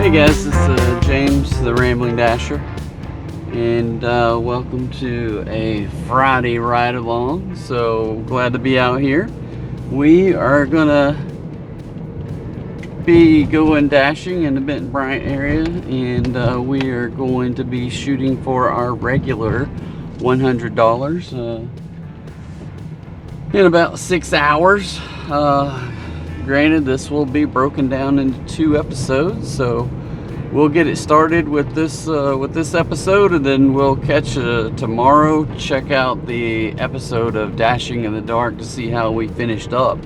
Hey guys, this is James, the Rambling Dasher, and welcome to a Friday ride along. So glad to be out here. We are gonna be going dashing in the Benton Bryant area, and we are going to be shooting for our regular $100 in about 6 hours. Granted, this will be broken down into 2 episodes, so we'll get it started with this episode, and then we'll catch tomorrow. Check out the episode of Dashing in the Dark to see how we finished up.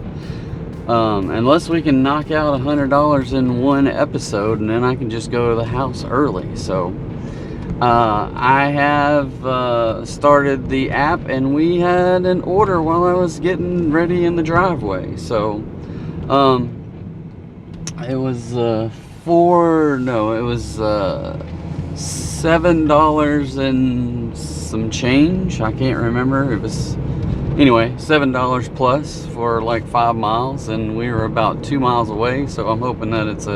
Unless we can knock out $100 in one episode, and then I can just go to the house early. So I have started the app, and we had an order while I was getting ready in the driveway. So it was $7 and some change. I can't remember. It was, anyway, $7 plus for like 5 miles, and we were about 2 miles away. So I'm hoping that it's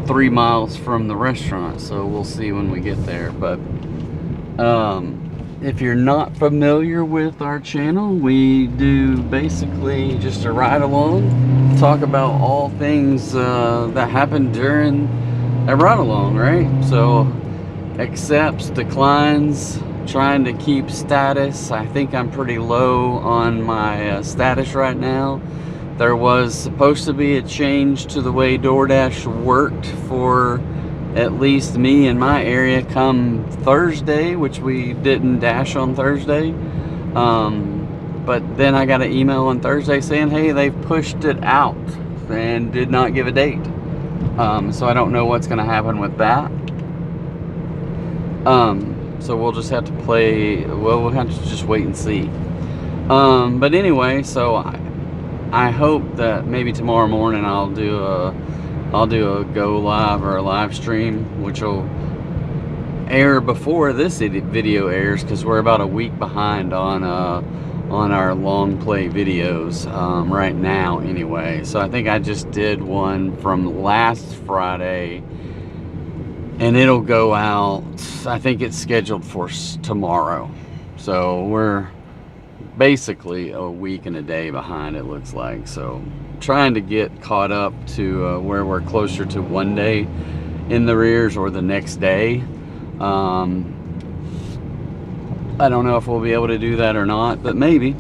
3 miles from the restaurant. So we'll see when we get there. But if you're not familiar with our channel, we do basically just a ride along, talk about all things that happened during a ride along, right? So accepts, declines, trying to keep status. I think I'm pretty low on my status right now. There was supposed to be a change to the way DoorDash worked for at least me in my area come Thursday, which we didn't dash on Thursday. But then I got an email on Thursday saying, hey, they've pushed it out and did not give a date. So I don't know what's going to happen with that. So we'll just have to we'll have to just wait and see. But anyway, so I hope that maybe tomorrow morning I'll do a go live or a live stream, which will air before this video airs, because we're about a week behind on our long play videos right now anyway. So I think I just did one from last Friday, and it'll go out, I think it's scheduled for tomorrow. So we're basically a week and a day behind, it looks like. So trying to get caught up to where we're closer to 1 day in the rears or the next day. I don't know if we'll be able to do that or not, but maybe.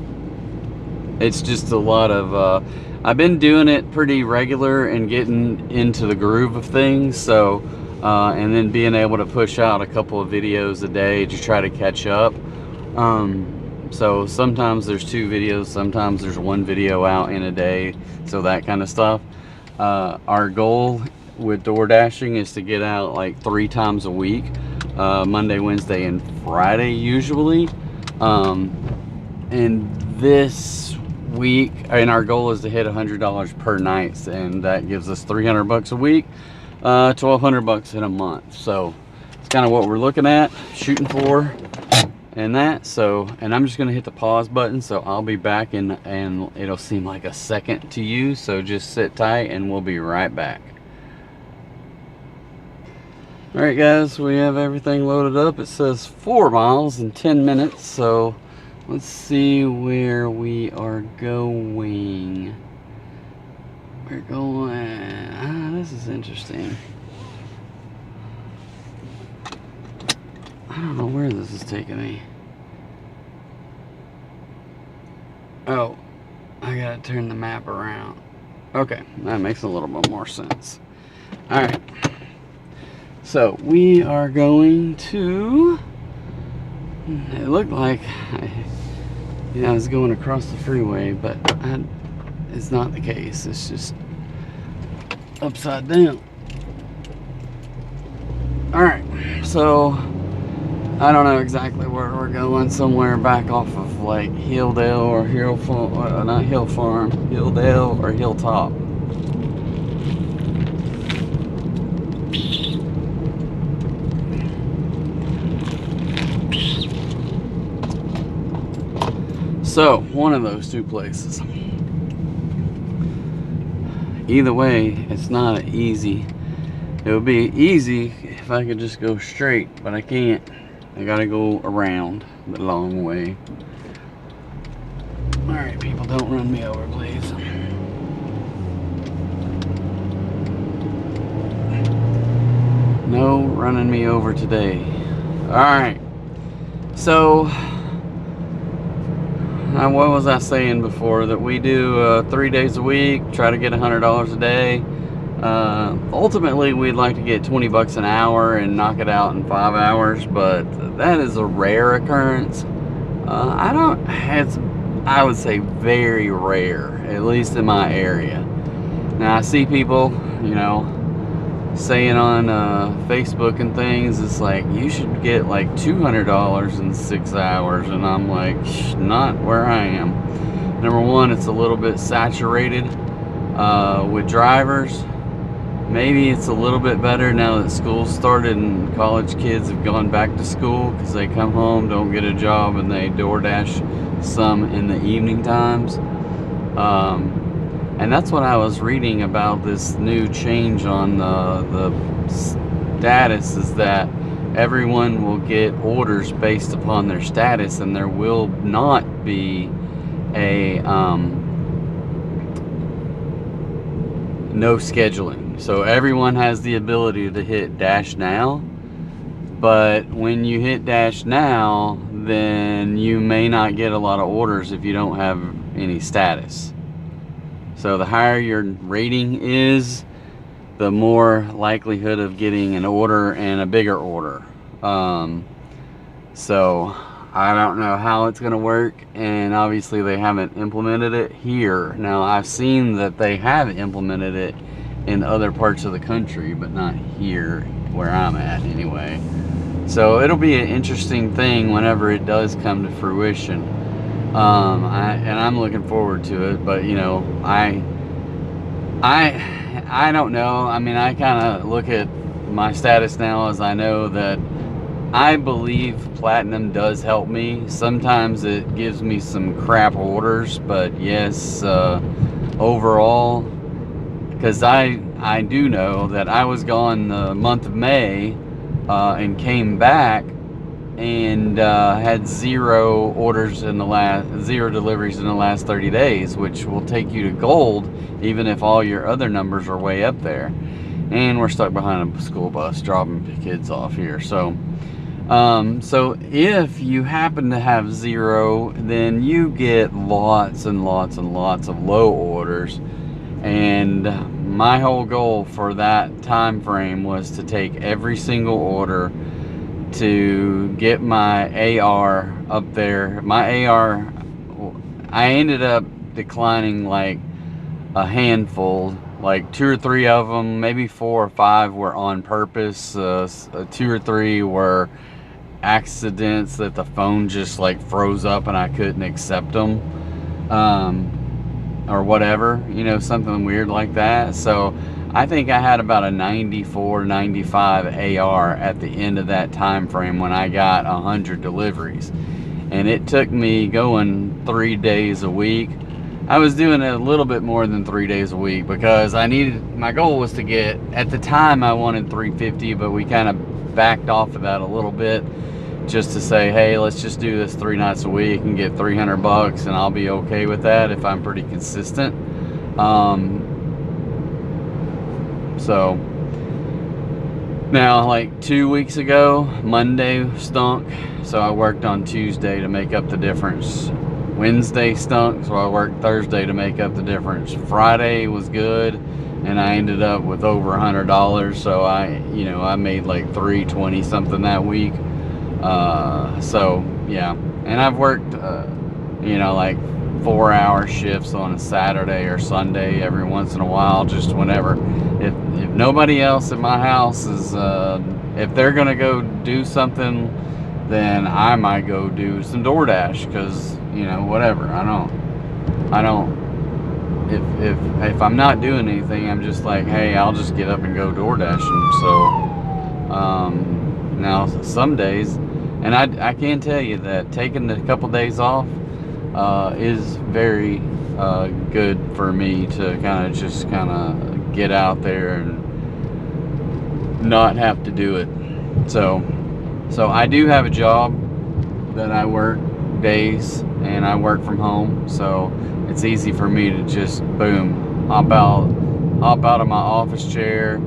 It's just a lot of I've been doing it pretty regular and getting into the groove of things. So and then being able to push out a couple of videos a day to try to catch up. So sometimes there's 2 videos, sometimes there's 1 video out in a day, so that kind of stuff. Our goal with door dashing is to get out like 3 times a week, Monday, Wednesday, and Friday usually. And this week, and our goal is to hit $100 per night, and that gives us $300 a week, $1,200 in a month. So it's kind of what we're looking at, shooting for. And that, so, and I'm just gonna hit the pause button, so I'll be back, and it'll seem like a second to you, so just sit tight and we'll be right back. Alright guys, we have everything loaded up. It says 4 miles and 10 minutes, so let's see where we are going. We're going, this is interesting. I don't know where this is taking me. Oh, I gotta turn the map around. Okay, that makes a little bit more sense. Alright. So, we are going to... It looked like I was going across the freeway, but it's not the case. It's just upside down. Alright, so... I don't know exactly where we're going, somewhere back off of like Hilldale or not Hill Farm, Hilldale or Hilltop. So, one of those 2 places. Either way, it's not an easy It would be easy if I could just go straight, but I can't. I gotta go around the long way. Alright, people, don't run me over, please. No running me over today. Alright. So, what was I saying before? That we do 3 days a week, try to get $100 a day. Ultimately, we'd like to get 20 bucks an hour and knock it out in 5 hours, but that is a rare occurrence. I would say very rare, at least in my area. Now, I see people, saying on Facebook and things, it's like, you should get like $200 in 6 hours, and I'm like, not where I am. Number one, it's a little bit saturated with drivers. Maybe it's a little bit better now that school started and college kids have gone back to school, because they come home, don't get a job, and they DoorDash some in the evening times. And that's what I was reading about, this new change on the status, is that everyone will get orders based upon their status, and there will not be a no scheduling. So everyone has the ability to hit dash now, but when you hit dash now, then you may not get a lot of orders if you don't have any status. So the higher your rating is, the more likelihood of getting an order, and a bigger order. So I don't know how it's going to work, and obviously they haven't implemented it here. Now, I've seen that they have implemented it in other parts of the country, but not here where I'm at anyway. So it'll be an interesting thing whenever it does come to fruition. I'm looking forward to it, but I don't know. I mean, I kind of look at my status now as I know that I believe Platinum does help me. Sometimes it gives me some crap orders, but yes, overall, because I do know that I was gone the month of May and came back and had 0 deliveries in the last 30 days, which will take you to gold even if all your other numbers are way up there. And we're stuck behind a school bus dropping kids off here. So if you happen to have 0, then you get lots and lots and lots of low orders. And my whole goal for that time frame was to take every single order to get my AR up there. My AR, I ended up declining like a handful, like 2 or 3 of them, maybe 4 or 5 were on purpose. 2 or 3 were accidents that the phone just like froze up and I couldn't accept them. Or whatever, something weird like that. So I think I had about a 94, 95 AR at the end of that time frame when I got 100 deliveries. And it took me going 3 days a week. I was doing it a little bit more than 3 days a week because my goal was to get, at the time I wanted 350, but we kind of backed off of that a little bit, just to say, hey, let's just do this 3 nights a week and get 300 bucks, and I'll be okay with that if I'm pretty consistent. So now, like 2 weeks ago, Monday stunk, so I worked on Tuesday to make up the difference. Wednesday stunk, so I worked Thursday to make up the difference. Friday was good, and I ended up with over $100, so I made like $320 something that week. So yeah, and I've worked like 4-hour shifts on a Saturday or Sunday every once in a while, just whenever. If nobody else at my house is if they're gonna go do something, then I might go do some DoorDash, because whatever. I don't if I'm not doing anything, I'm just like, hey, I'll just get up and go DoorDashing. So now some days, and I can tell you that taking a couple days off is very good for me to kind of get out there and not have to do it. So I do have a job that I work days, and I work from home, so it's easy for me to just boom, hop out of my office chair,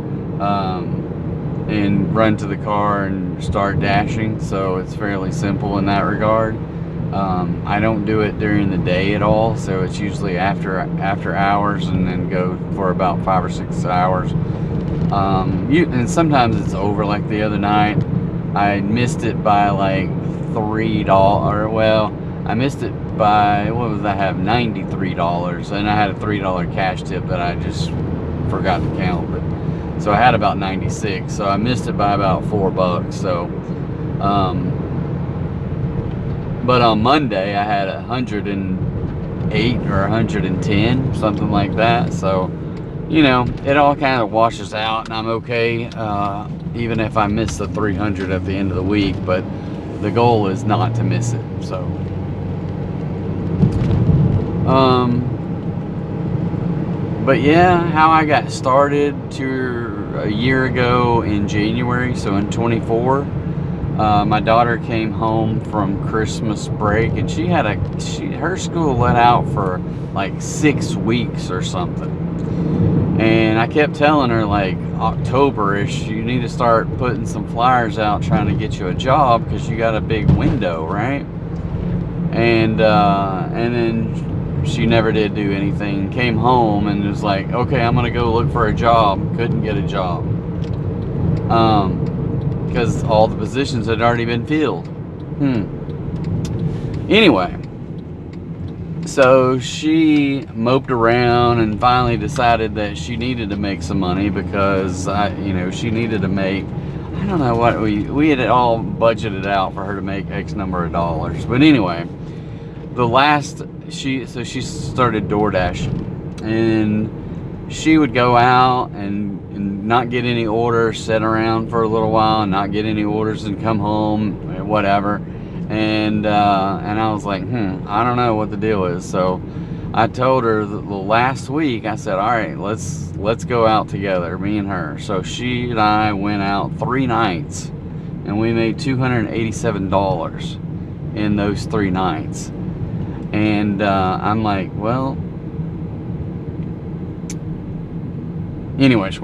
and run to the car and start dashing. So it's fairly simple in that regard. I don't do it during the day at all, so it's usually after hours, and then go for about 5 or 6 hours. And sometimes it's over. Like the other night, I missed it by like $3. Well, I missed it by, what was I have, $93, and I had a $3 cash tip that I just forgot to count. But so I had about 96, so I missed it by about $4. So but on Monday I had 108 or 110, something like that. So, you know, it all kind of washes out, and I'm okay, even if I miss the 300 at the end of the week. But the goal is not to miss it. So but yeah, how I got started a year ago in January, so in 24, my daughter came home from Christmas break, and her school let out for like 6 weeks or something. And I kept telling her, like, October-ish, you need to start putting some flyers out trying to get you a job, because you got a big window, right? And then she never did do anything. Came home and was like, okay, I'm gonna go look for a job. Couldn't get a job, because all the positions had already been filled. Anyway, so she moped around and finally decided that she needed to make some money, because she needed to make, I don't know what, we had it all budgeted out for her to make X number of dollars. But anyway, she started DoorDash, and she would go out and not get any orders, sit around for a little while and not get any orders, and come home, whatever. And I was like, I don't know what the deal is. So I told her the last week, I said, all right, let's go out together, me and her. So she and I went out 3 nights, and we made $287 in those 3 nights. And I'm like, well, anyways,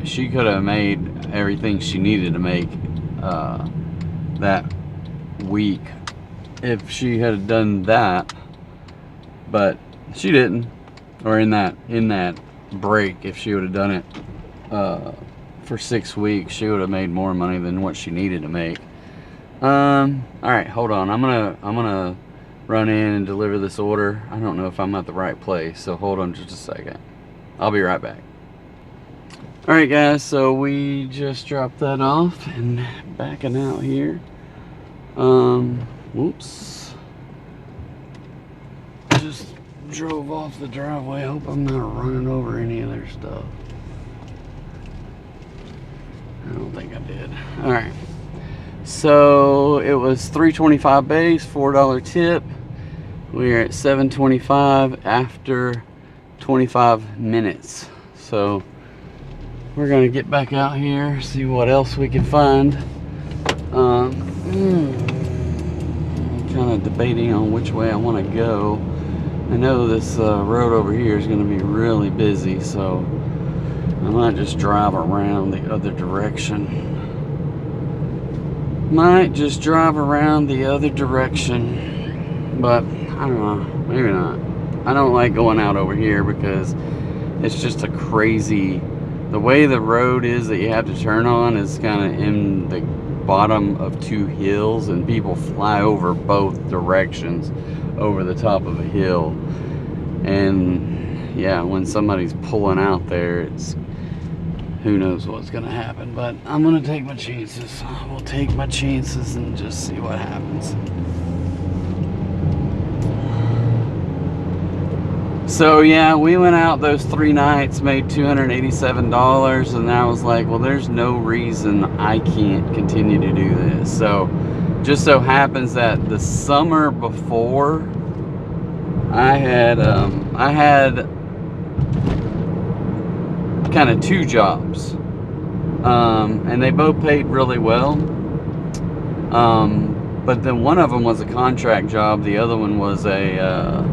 she could have made everything she needed to make that week if she had done that, but she didn't. Or in that break, if she would have done it for 6 weeks, she would have made more money than what she needed to make. All right, hold on. I'm gonna run in and deliver this order. I don't know if I'm at the right place, so hold on just a second. I'll be right back. All right, guys, so we just dropped that off and backing out here. Whoops. Just drove off the driveway. I hope I'm not running over any of their stuff. I don't think I did. All right. So it was $3.25 base, $4 tip. We're at $7.25 after 25 minutes. So we're gonna get back out here, see what else we can find. I'm kind of debating on which way I want to go. I know this road over here is going to be really busy, so I might just drive around the other direction. But I don't know, maybe not. I don't like going out over here because it's just a crazy, the way the road is that you have to turn on is kind of in the bottom of 2 hills, and people fly over both directions over the top of a hill. And yeah, when somebody's pulling out there, it's, who knows what's gonna happen. But I'm gonna take my chances. We'll take my chances and just see what happens. So yeah, we went out those 3 nights, made $287, and I was like, well, there's no reason I can't continue to do this. So just so happens that the summer before, I had kind of 2 jobs. And they both paid really well. But then one of them was a contract job. The other one was my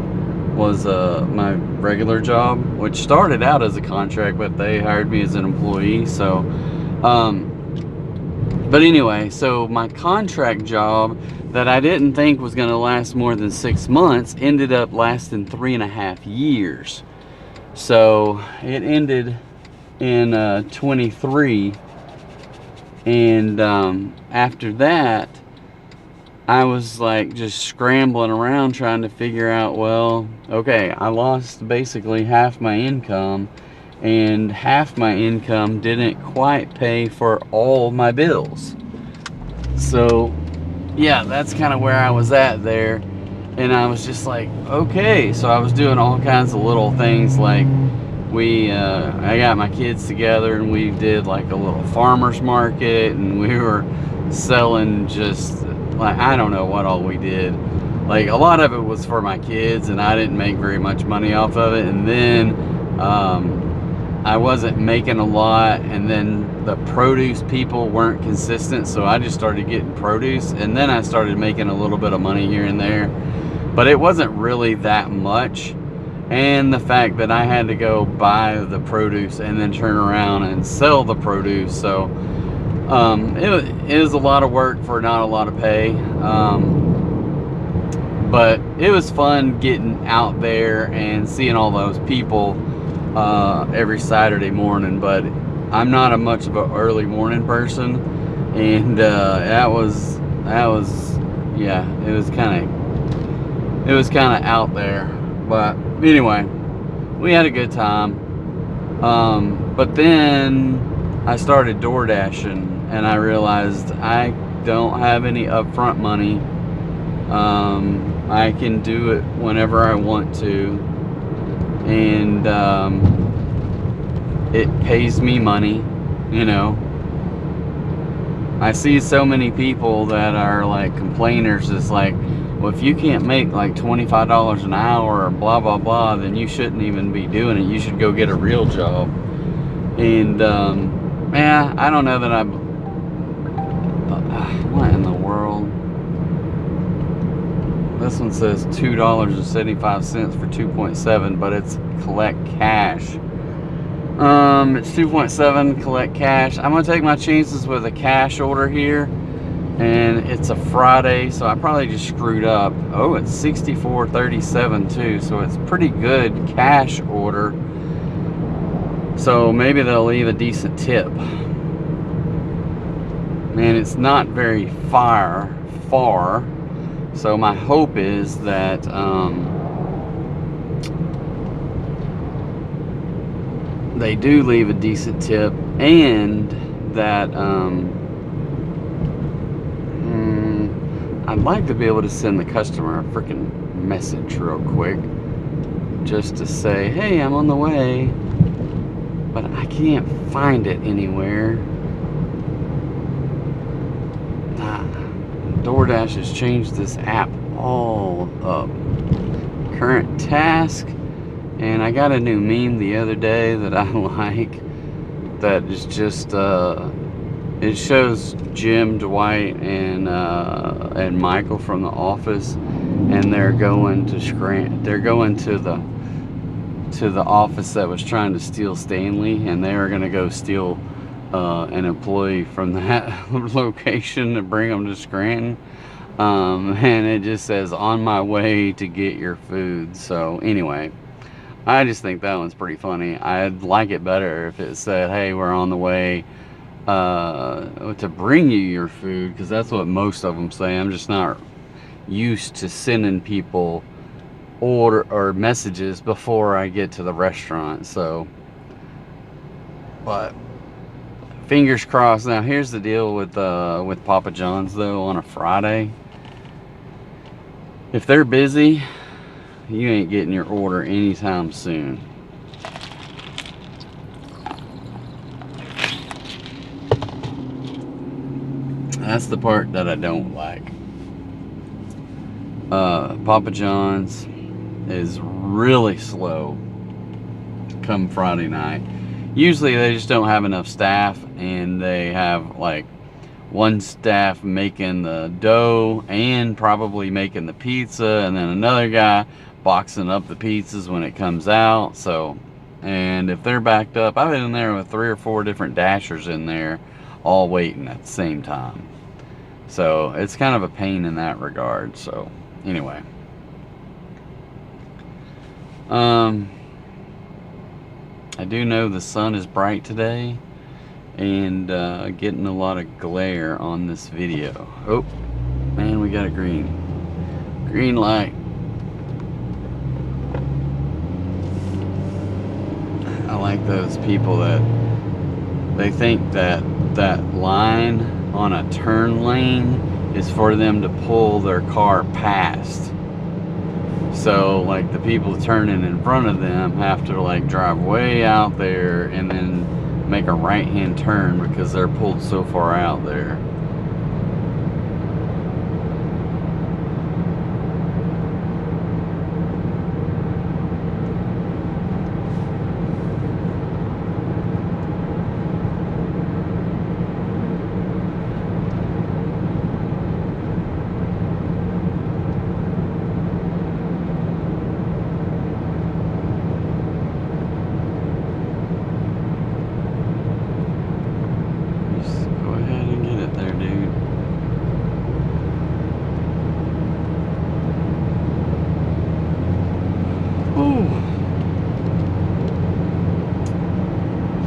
regular job, which started out as a contract, but they hired me as an employee. So, but anyway, so my contract job that I didn't think was going to last more than 6 months ended up lasting 3.5 years. So it ended in 23, and after that I was like just scrambling around trying to figure out, well, okay, I lost basically half my income, and half my income didn't quite pay for all my bills. So yeah, that's kind of where I was at there. And I was just like, okay. So I was doing all kinds of little things, like I got my kids together and we did like a little farmer's market, and we were selling just like, I don't know what all we did. Like a lot of it was for my kids, and I didn't make very much money off of it. And then I wasn't making a lot, and then the produce people weren't consistent, so I just started getting produce, and then I started making a little bit of money here and there, but it wasn't really that much. And the fact that I had to go buy the produce and then turn around and sell the produce, so it was a lot of work for not a lot of pay, but it was fun getting out there and seeing all those people every Saturday morning. But I'm not a much of an early morning person, and that was yeah, it was kind of out there. But anyway, we had a good time. But then I started DoorDashing, and I realized I don't have any upfront money. I can do it whenever I want to, and it pays me money, you know. I see so many people that are like complainers. It's like, well, if you can't make like $25 an hour or blah blah blah, then you shouldn't even be doing it. You should go get a real job. And yeah, I don't know that what in the world? This one says $2.75 for 2.7, but it's collect cash. It's 2.7 collect cash. I'm gonna take my chances with a cash order here, and it's a Friday, so I probably just screwed up. Oh, it's $64.37 too, so it's pretty good cash order. So maybe they'll leave a decent tip. Man, it's not very far. So my hope is that they do leave a decent tip, and that I'd like to be able to send the customer a freaking message real quick, just to say, hey, I'm on the way, but I can't find it anywhere. DoorDash has changed this app all up. Current task, and I got a new meme the other day that I like, that is just it shows Jim, Dwight, and Michael from The Office, and they're going to the office that was trying to steal Stanley, and they were going to go steal an employee from that location to bring them to Scranton. And it just says, on my way to get your food. So anyway, I just think that one's pretty funny. I'd like it better if it said, hey, we're on the way to bring you your food, because that's what most of them say. I'm just not used to sending people order or messages before I get to the restaurant. So, but fingers crossed. Now here's the deal with Papa John's though. On a Friday, if they're busy, you ain't getting your order anytime soon. That's the part that I don't like. Papa John's is really slow come Friday night. usually they just don't have enough staff, and they have like one staff making the dough and probably making the pizza, and then another guy boxing up the pizzas when it comes out. So, and if they're backed up, I've been in there with 3 or 4 different dashers in there all waiting at the same time. So it's kind of a pain in that regard. So anyway, I do know the sun is bright today, and getting a lot of glare on this video. Oh man, we got a green light. I like those people that they think that line on a turn lane is for them to pull their car past. So like the people turning in front of them have to like drive way out there and then make a right-hand turn because they're pulled so far out there.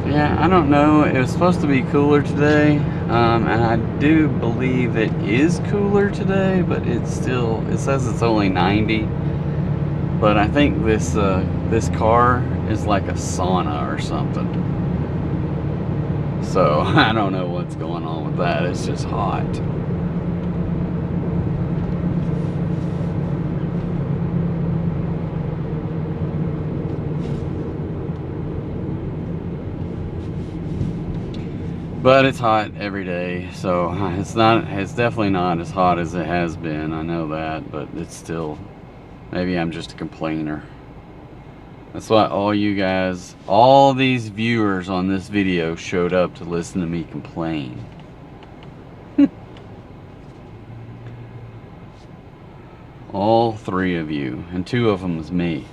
Yeah, I don't know. It was supposed to be cooler today, and I do believe it is cooler today, but it says it's only 90. But I think this car is like a sauna or something. So I don't know what's going on with that. It's just hot. But it's hot every day, so it's definitely not as hot as it has been. I know that, but it's still, maybe I'm just a complainer. That's why all you guys, all these viewers on this video showed up to listen to me complain. All 3 of you, and 2 of them is me.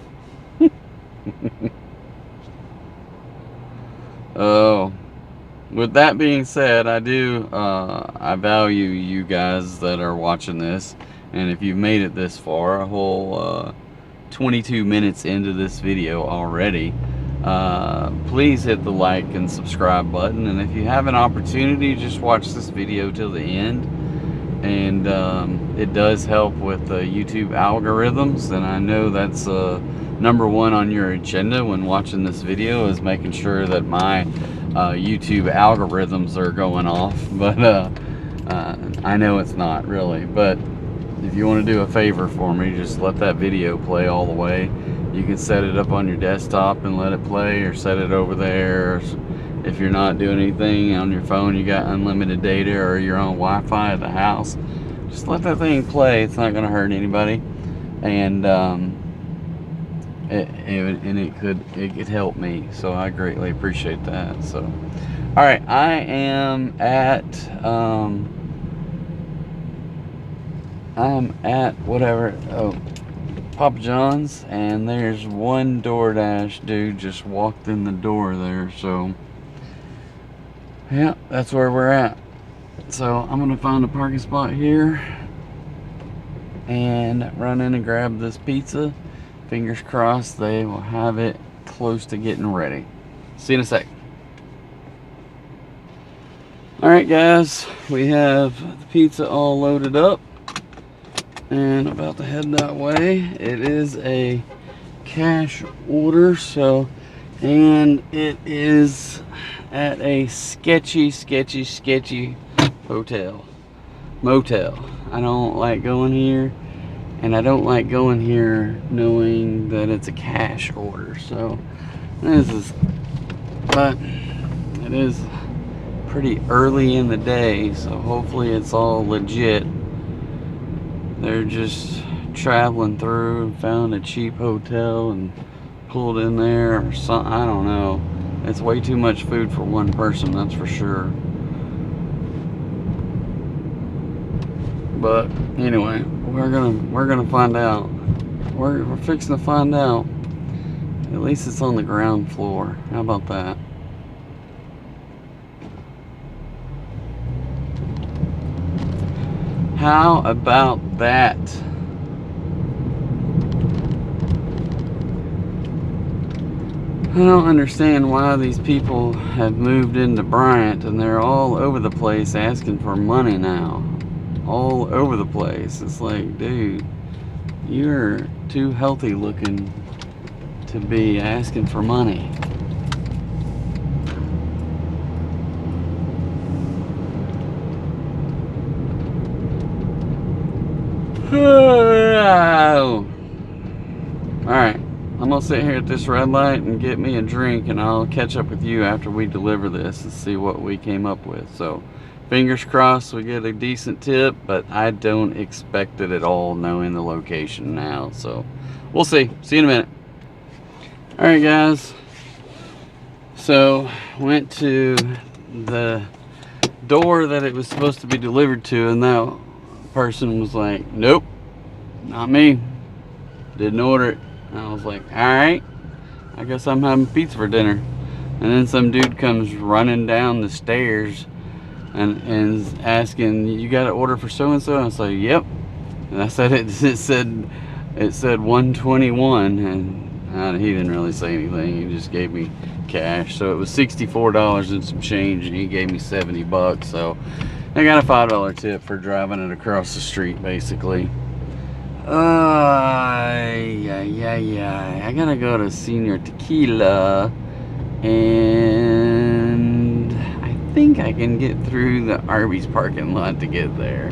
Oh. With that being said, I value you guys that are watching this, and if you've made it this far, a whole 22 minutes into this video already, please hit the like and subscribe button, and if you have an opportunity, just watch this video till the end, and it does help with YouTube algorithms, and I know that's number 1 on your agenda when watching this video, is making sure that my YouTube algorithms are going off, but I know it's not really. But if you want to do a favor for me, just let that video play all the way. You can set it up on your desktop and let it play, or set it over there. If you're not doing anything on your phone, you got unlimited data or you're on Wi-Fi at the house, just let that thing play. It's not going to hurt anybody, and it could help me, so I greatly appreciate that. So all right, I am at whatever, Papa John's, and there's one DoorDash dude just walked in the door there, so yeah, that's where we're at. So I'm gonna find a parking spot here and run in and grab this pizza. Fingers crossed they will have it close to getting ready. See you in a sec. Alright guys, we have the pizza all loaded up and about to head that way. It is a cash order, so, and it is at a sketchy motel. I don't like going here. And I don't like going here knowing that it's a cash order. So but it is pretty early in the day, so hopefully it's all legit. They're just traveling through and found a cheap hotel and pulled in there or something. I don't know. It's way too much food for one person, that's for sure. But anyway, we're gonna find out. We're fixing to find out. At least it's on the ground floor. How about that? How about that? I don't understand why these people have moved into Bryant and they're all over the place asking for money now. All over the place. It's like, dude, you're too healthy looking to be asking for money. Alright, I'm gonna sit here at this red light and get me a drink, and I'll catch up with you after we deliver this and see what we came up with. So fingers crossed we get a decent tip, but I don't expect it at all knowing the location now. So we'll see. See you in a minute. Alright guys, so went to the door that it was supposed to be delivered to, and that person was like, nope, not me, didn't order it. And I was like, alright, I guess I'm having pizza for dinner. And then some dude comes running down the stairs and is asking, you got an order for so and so? And I was like, yep. And I said it said 121, and he didn't really say anything. He just gave me cash. So it was $64 and some change, and he gave me 70 bucks. So I got a $5 tip for driving it across the street, basically. I gotta go to Senior Tequila, and I think I can get through the Arby's parking lot to get there.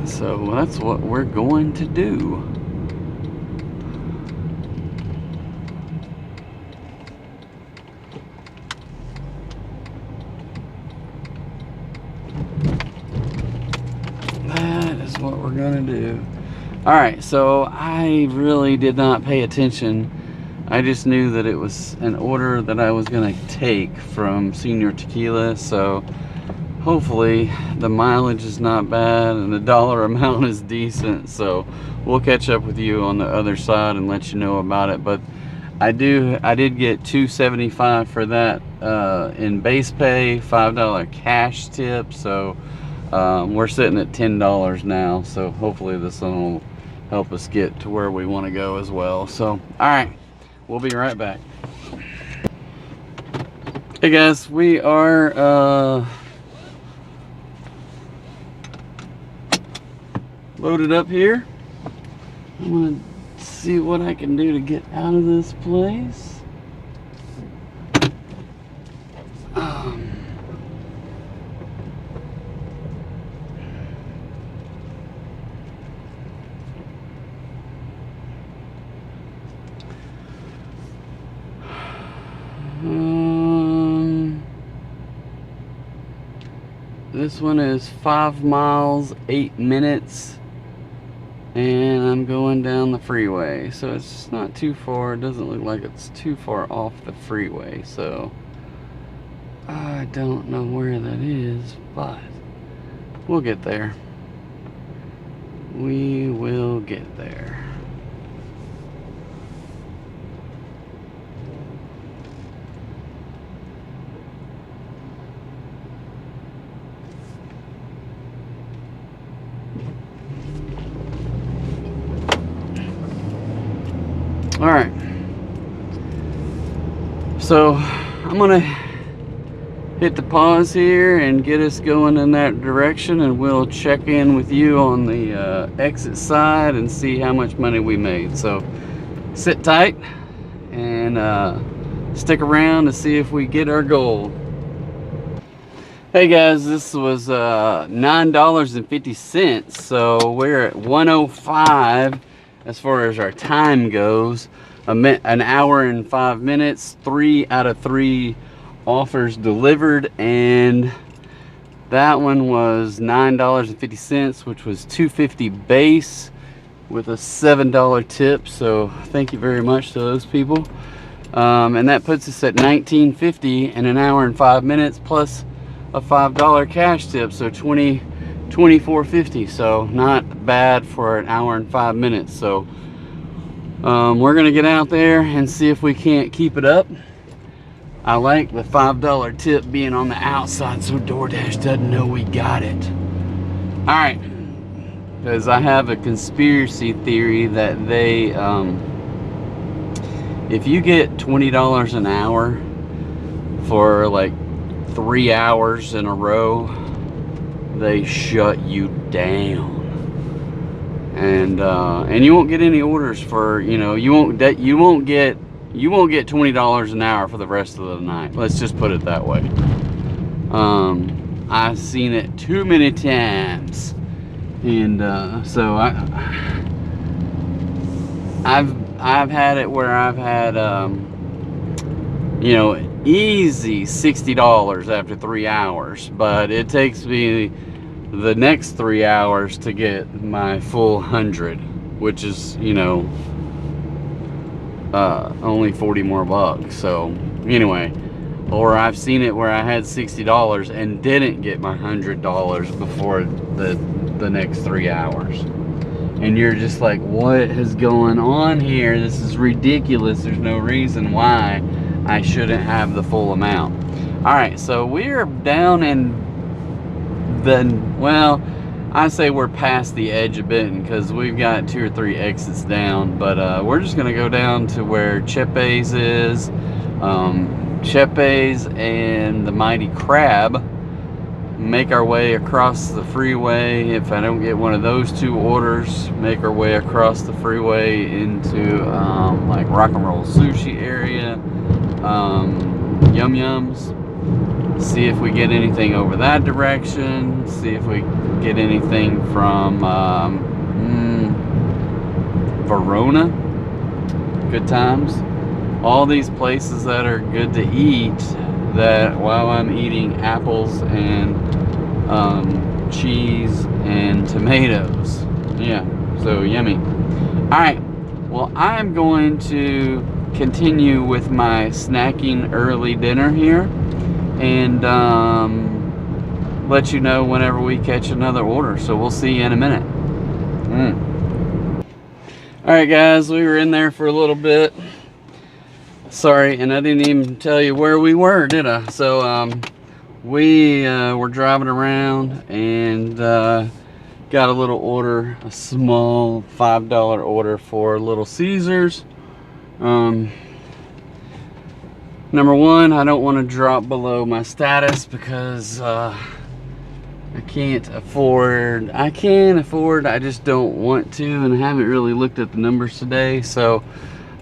So that's what we're going to do. That is what we're gonna do. Alright, so I really did not pay attention. I just knew that it was an order that I was gonna take from Senior Tequila, so hopefully the mileage is not bad and the dollar amount is decent. So we'll catch up with you on the other side and let you know about it. But I did get $2.75 for that in base pay, $5 cash tip. So we're sitting at $10 now. So hopefully this one will help us get to where we want to go as well. So all right, we'll be right back. Hey guys, we are loaded up here. I'm gonna see what I can do to get out of this place. This one is 5 miles, 8 minutes, and I'm going down the freeway, so it's not too far. It doesn't look like it's too far off the freeway, so I don't know where that is, but we'll get there. We will get there. All right, so I'm gonna hit the pause here and get us going in that direction, and we'll check in with you on the exit side and see how much money we made. So sit tight and stick around to see if we get our goal. Hey guys, this was $9.50, so we're at 105 as far as our time goes. An hour and 5 minutes, 3 out of 3 offers delivered, and that one was $9.50, which was $2.50 base with a $7 tip. So thank you very much to those people. And that puts us at $19.50 in an hour and 5 minutes, plus a $5 cash tip, so $24.50. So not bad for an hour and 5 minutes. So we're gonna get out there and see if we can't keep it up. I like the $5 tip being on the outside so DoorDash doesn't know we got it. All right, because I have a conspiracy theory that they if you get $20 an hour for like 3 hours in a row, they shut you down. And you won't get any orders for, you know, you won't get $20 an hour for the rest of the night. Let's just put it that way. I've seen it too many times, and so I've had it where I've had you know, easy $60 after 3 hours, but it takes me the next 3 hours to get my full 100, which is, you know, only 40 more bucks. So anyway, or I've seen it where I had $60 and didn't get my $100 before the next 3 hours, and you're just like, what is going on here? This is ridiculous. There's no reason why I shouldn't have the full amount. All right, so we're down in well, I say we're past the edge a bit because we've got 2 or 3 exits down, but we're just gonna go down to where Chepe's is. Chepe's and the Mighty Crab, make our way across the freeway. If I don't get one of those 2 orders, make our way across the freeway into like Rock and Roll Sushi area, Yum Yums. See if we get anything over that direction. See if we get anything from Verona. Good times. All these places that are good to eat, that while I'm eating apples and cheese and tomatoes. Yeah, so yummy. Alright, well, I'm going to continue with my snacking early dinner here, and let you know whenever we catch another order. So we'll see you in a minute. Alright guys, we were in there for a little bit. Sorry, and I didn't even tell you where we were, did I? So we were driving around and got a little order, a small $5 order for Little Caesars. Number one, I don't want to drop below my status because I can't afford, I just don't want to, and I haven't really looked at the numbers today, so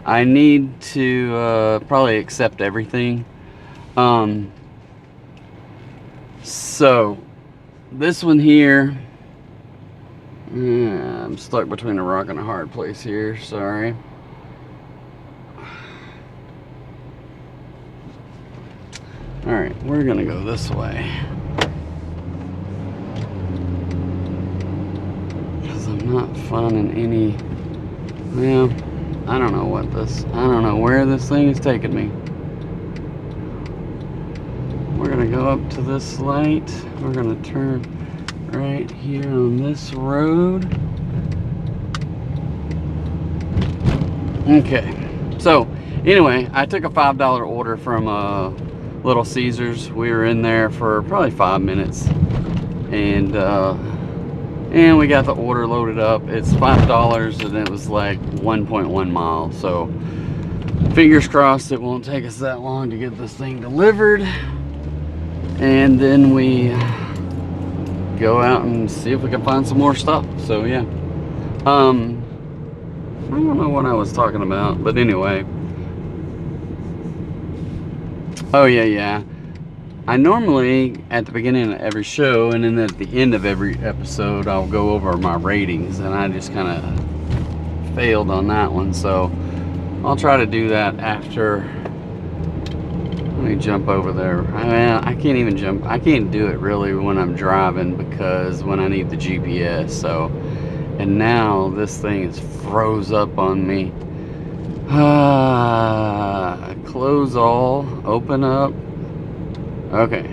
I need to probably accept everything. So this one here, I'm stuck between a rock and a hard place here, sorry. Alright, we're gonna go this way, because I'm not finding any, well, I don't know what this, I don't know where this thing is taking me. We're gonna go up to this light. We're gonna turn right here on this road. Okay, so anyway, I took a $5 order from Little Caesars. We were in there for probably 5 minutes, and we got the order loaded up. It's $5 and it was like 1.1 miles, so fingers crossed it won't take us that long to get this thing delivered, and then we go out and see if we can find some more stuff. So yeah, I don't know what I was talking about, but anyway, oh yeah, I normally, at the beginning of every show and then at the end of every episode, I'll go over my ratings, and I just kind of failed on that one, so I'll try to do that after. Let me jump over there. I can't even jump. I can't do it really when I'm driving, because when I need the GPS, so, and now this thing is froze up on me. Close all, open up. Okay,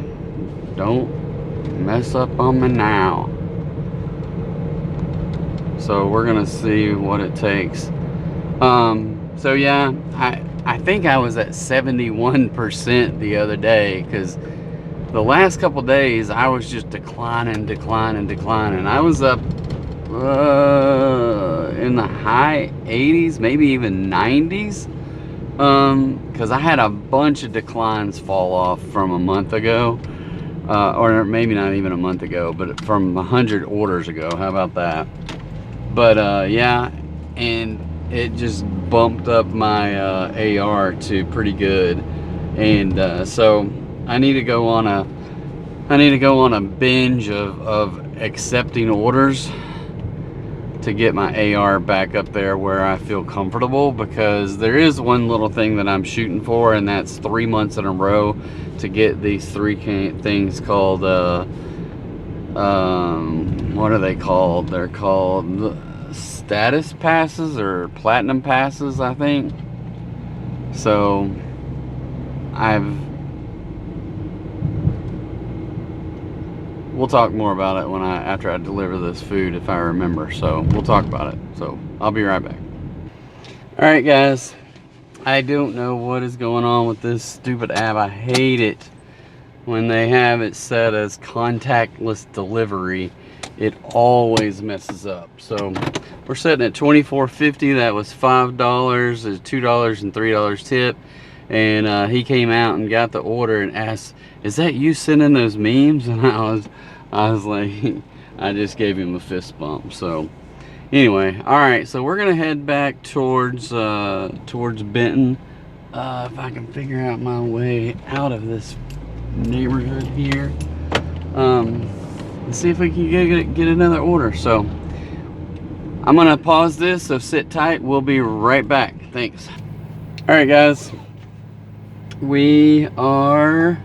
don't mess up on me now. So we're gonna see what it takes. So yeah, I think I was at 71% the other day, because the last couple days I was just declining. I was up in the high 80s, maybe even 90s, because I had a bunch of declines fall off from a month ago, or maybe not even a month ago, but from 100 orders ago. How about that? But yeah, and it just bumped up my AR to pretty good, and so I need to go on a binge of accepting orders to get my AR back up there where I feel comfortable, because there is one little thing that I'm shooting for, and that's 3 months in a row to get these three things called what are they called? They're called status passes or platinum passes, I think. So we'll talk more about it after I deliver this food, if I remember. So we'll talk about it. So I'll be right back. All right, guys. I don't know what is going on with this stupid app. I hate it when they have it set as contactless delivery. It always messes up. So we're sitting at $24.50. That was $5, there's $2 and $3 tip. And he came out and got the order and asked, "Is that you sending those memes?" And I was like, I just gave him a fist bump. So anyway, all right, so we're gonna head back towards Benton. If I can figure out my way out of this neighborhood here, and see if we can get another order. So I'm gonna pause this, so sit tight. We'll be right back. Thanks. All right, guys, we are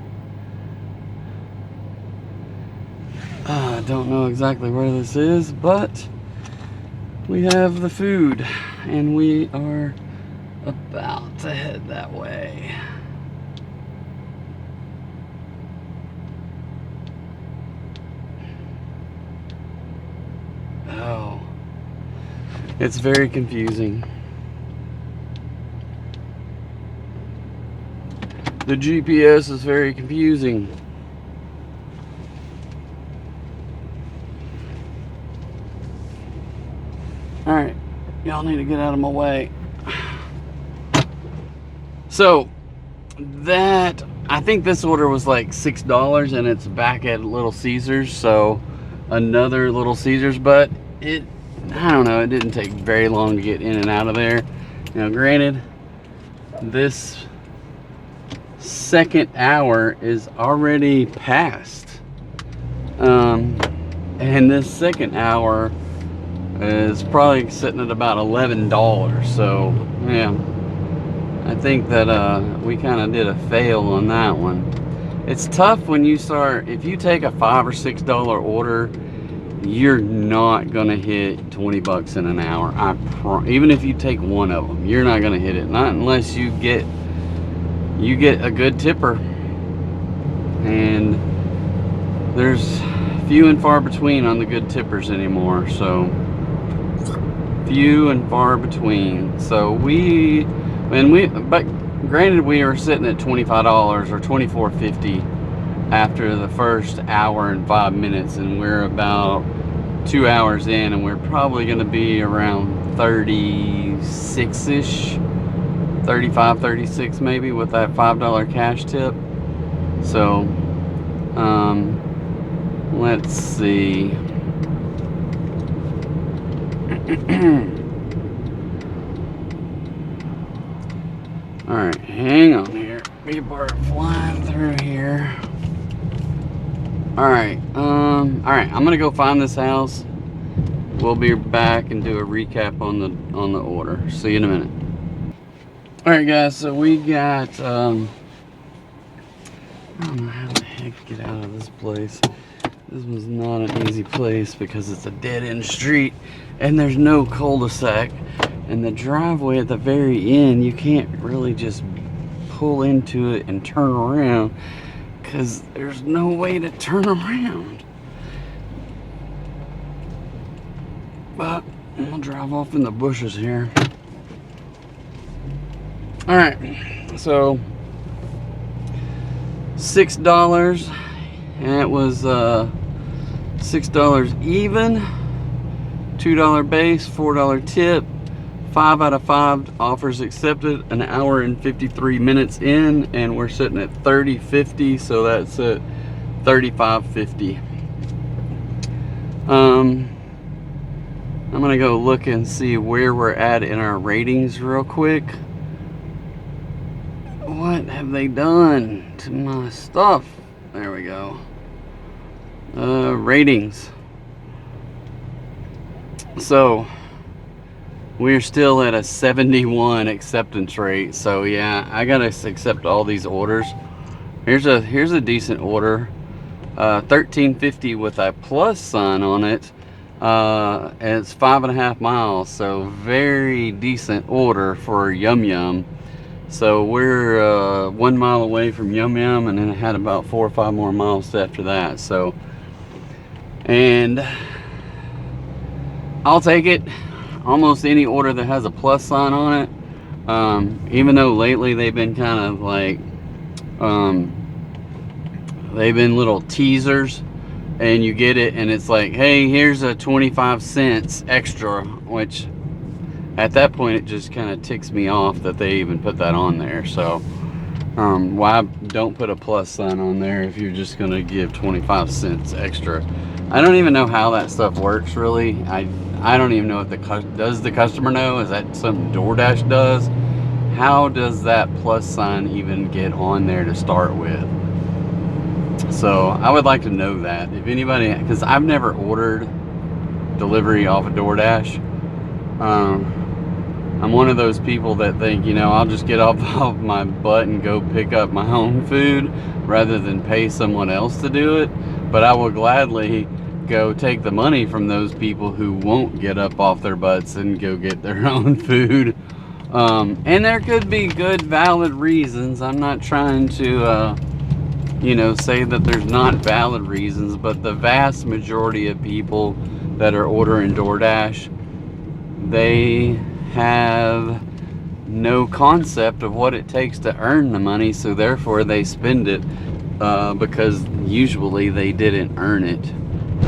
I don't know exactly where this is, but we have the food and we are about to head that way. Oh, it's very confusing. The GPS is very confusing. All right, y'all need to get out of my way. So that, I think this order was like $6, and it's back at Little Caesars. So another Little Caesars, but I don't know, it didn't take very long to get in and out of there. Now granted, this second hour is already past, and this second hour is probably sitting at about $11. So yeah, I think that we kind of did a fail on that one. It's tough when you start, if you take a $5 or $6 order, you're not gonna hit 20 bucks in an hour. Even if you take one of them, you're not gonna hit it, not unless you get a good tipper, and there's few and far between on the good tippers anymore. So few and far between. So but granted, we were sitting at $25 or $24.50 after the first hour and 5 minutes, and we're about 2 hours in, and we're probably going to be around 36-ish, 35, 36 maybe, with that $5 cash tip. So let's see. All right, hang on here. People are flying through here. All right, I'm gonna go find this house. We'll be back and do a recap on the order. See you in a minute. All right, guys. So we got I don't know how the heck to get out of this place. This was not an easy place because it's a dead-end street and there's no cul-de-sac. And the driveway at the very end, you can't really just pull into it and turn around because there's no way to turn around. But I'll drive off in the bushes here. Alright, so $6, and it was $6 even, $2 base, $4 tip, 5 out of 5 offers accepted, an hour and 53 minutes in, and we're sitting at 30.50, so that's at 35.50. I'm gonna go look and see where we're at in our ratings real quick. What have they done to my stuff? There we go. Ratings. So we're still at a 71 acceptance rate. So yeah, I gotta accept all these orders. Here's a decent order. $13.50 with a plus sign on it. And it's 5.5 miles, so very decent order for Yum Yum. So we're 1 mile away from Yum Yum, and then I had about 4 or 5 more miles after that. So, and I'll take it. Almost any order that has a plus sign on it. Even though lately they've been kind of like, they've been little teasers, and you get it and it's like, hey, here's a 25 cents extra, which at that point it just kind of ticks me off that they even put that on there. So why don't put a plus sign on there if you're just gonna give 25 cents extra? I don't even know how that stuff works, really. I don't even know if does the customer know? Is that something DoorDash does? How does that plus sign even get on there to start with? So I would like to know that. If anybody, because I've never ordered delivery off of DoorDash. I'm one of those people that think, you know, I'll just get off of my butt and go pick up my own food rather than pay someone else to do it. But I will gladly go take the money from those people who won't get up off their butts and go get their own food. And there could be good, valid reasons. I'm not trying to you know, say that there's not valid reasons, but the vast majority of people that are ordering DoorDash, they have no concept of what it takes to earn the money, so therefore they spend it because usually they didn't earn it.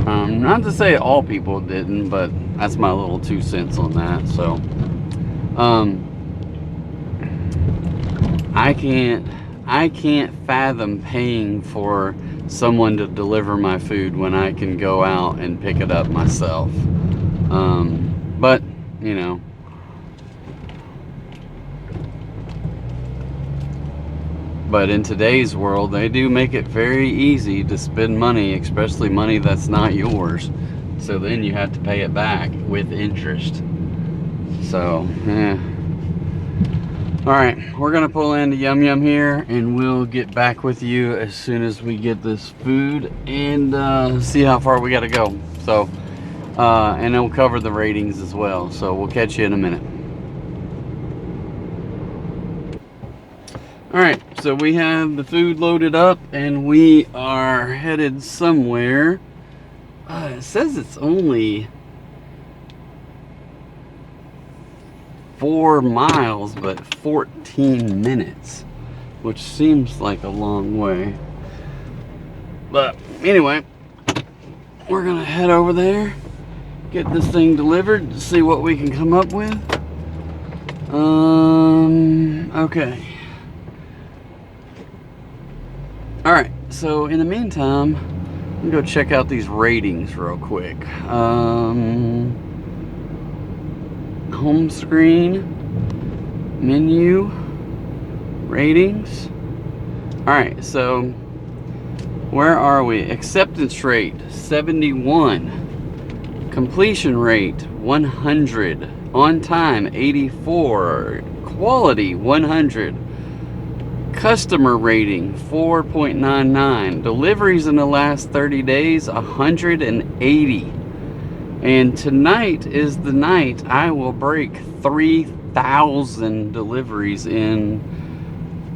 Not to say all people didn't, but that's my little 2 cents on that. So I can't fathom paying for someone to deliver my food when I can go out and pick it up myself. But, you know, but in today's world, they do make it very easy to spend money, especially money that's not yours. So then you have to pay it back with interest. So, yeah. Alright, we're going to pull into Yum Yum here, and we'll get back with you as soon as we get this food and see how far we got to go. So, and it'll cover the ratings as well. So we'll catch you in a minute. Alright, so we have the food loaded up, and we are headed somewhere. It says it's only 4 miles, but 14 minutes, which seems like a long way. But anyway, we're gonna head over there, get this thing delivered, to see what we can come up with. Okay. Alright, so in the meantime, I'm gonna go check out these ratings real quick. Home screen, menu, ratings. Alright, so where are we? Acceptance rate 71, completion rate 100, on time 84, quality 100, customer rating 4.99, deliveries in the last 30 days 180, And tonight is the night I will break 3,000 deliveries in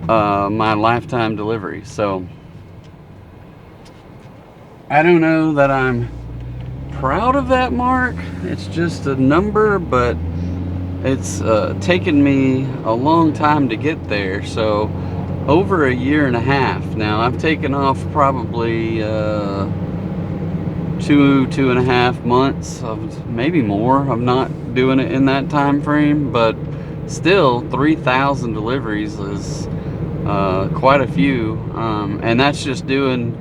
my lifetime delivery. So I don't know that I'm proud of that mark. It's just a number, but it's taken me a long time to get there. So over a year and a half now. I've taken off probably 2.5 months, of maybe more. I'm not doing it in that time frame, but still 3,000 deliveries is quite a few, and that's just doing,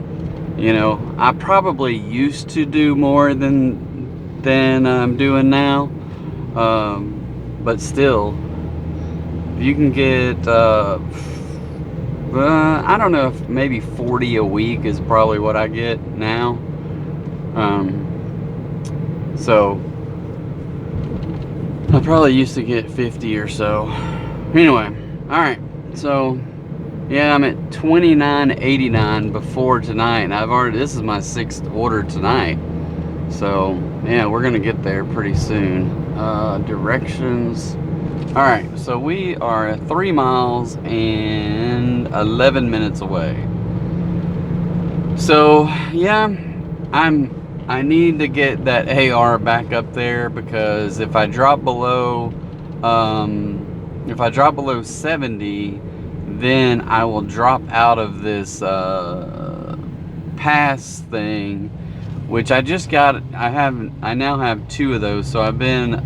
I probably used to do more than I'm doing now, but still, you can get I don't know if maybe 40 a week is probably what I get now. So I probably used to get 50 or so. Anyway, all right. So yeah, I'm at 29.89 before tonight, and this is my 6th order tonight. So yeah, we're gonna get there pretty soon. Directions. All right, so we are 3 miles and 11 minutes away. So yeah, I need to get that AR back up there, because if I drop below 70, then I will drop out of this pass thing, which I just got. I now have 2 of those, so I've been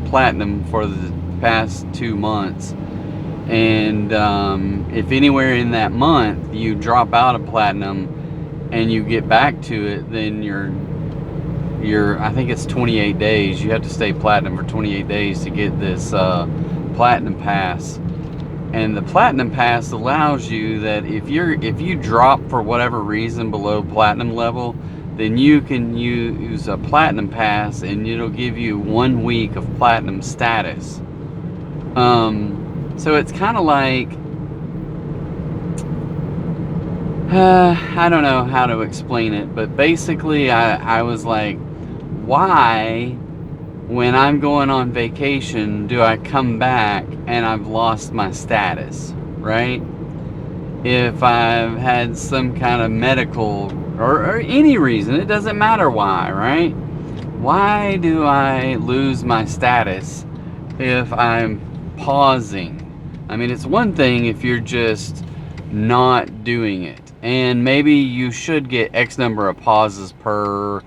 platinum for the past 2 months. And if anywhere in that month you drop out of platinum and you get back to it, then you're I think it's 28 days. You have to stay platinum for 28 days to get this platinum pass. And the platinum pass allows you that if you drop for whatever reason below platinum level, then you can use a platinum pass, and it'll give you 1 week of platinum status. So it's kind of like, I don't know how to explain it, but basically I was like, why, when I'm going on vacation, do I come back and I've lost my status, right? If I've had some kind of medical or any reason, it doesn't matter why, right? Why do I lose my status if I'm pausing? I mean, it's one thing if you're just not doing it, and maybe you should get X number of pauses per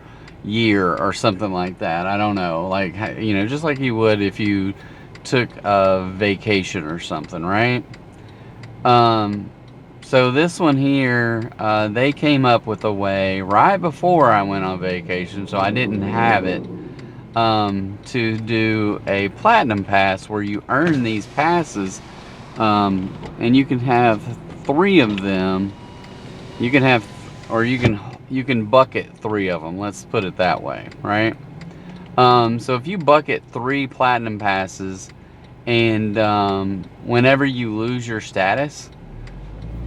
year or something like that. I don't know, like, just like you would if you took a vacation or something, right? So this one here, they came up with a way right before I went on vacation, so I didn't have it, to do a platinum pass where you earn these passes, and you can have 3 of them. You can have, or you can bucket 3 of them. Let's put it that way, right? So if you bucket 3 platinum passes, and whenever you lose your status,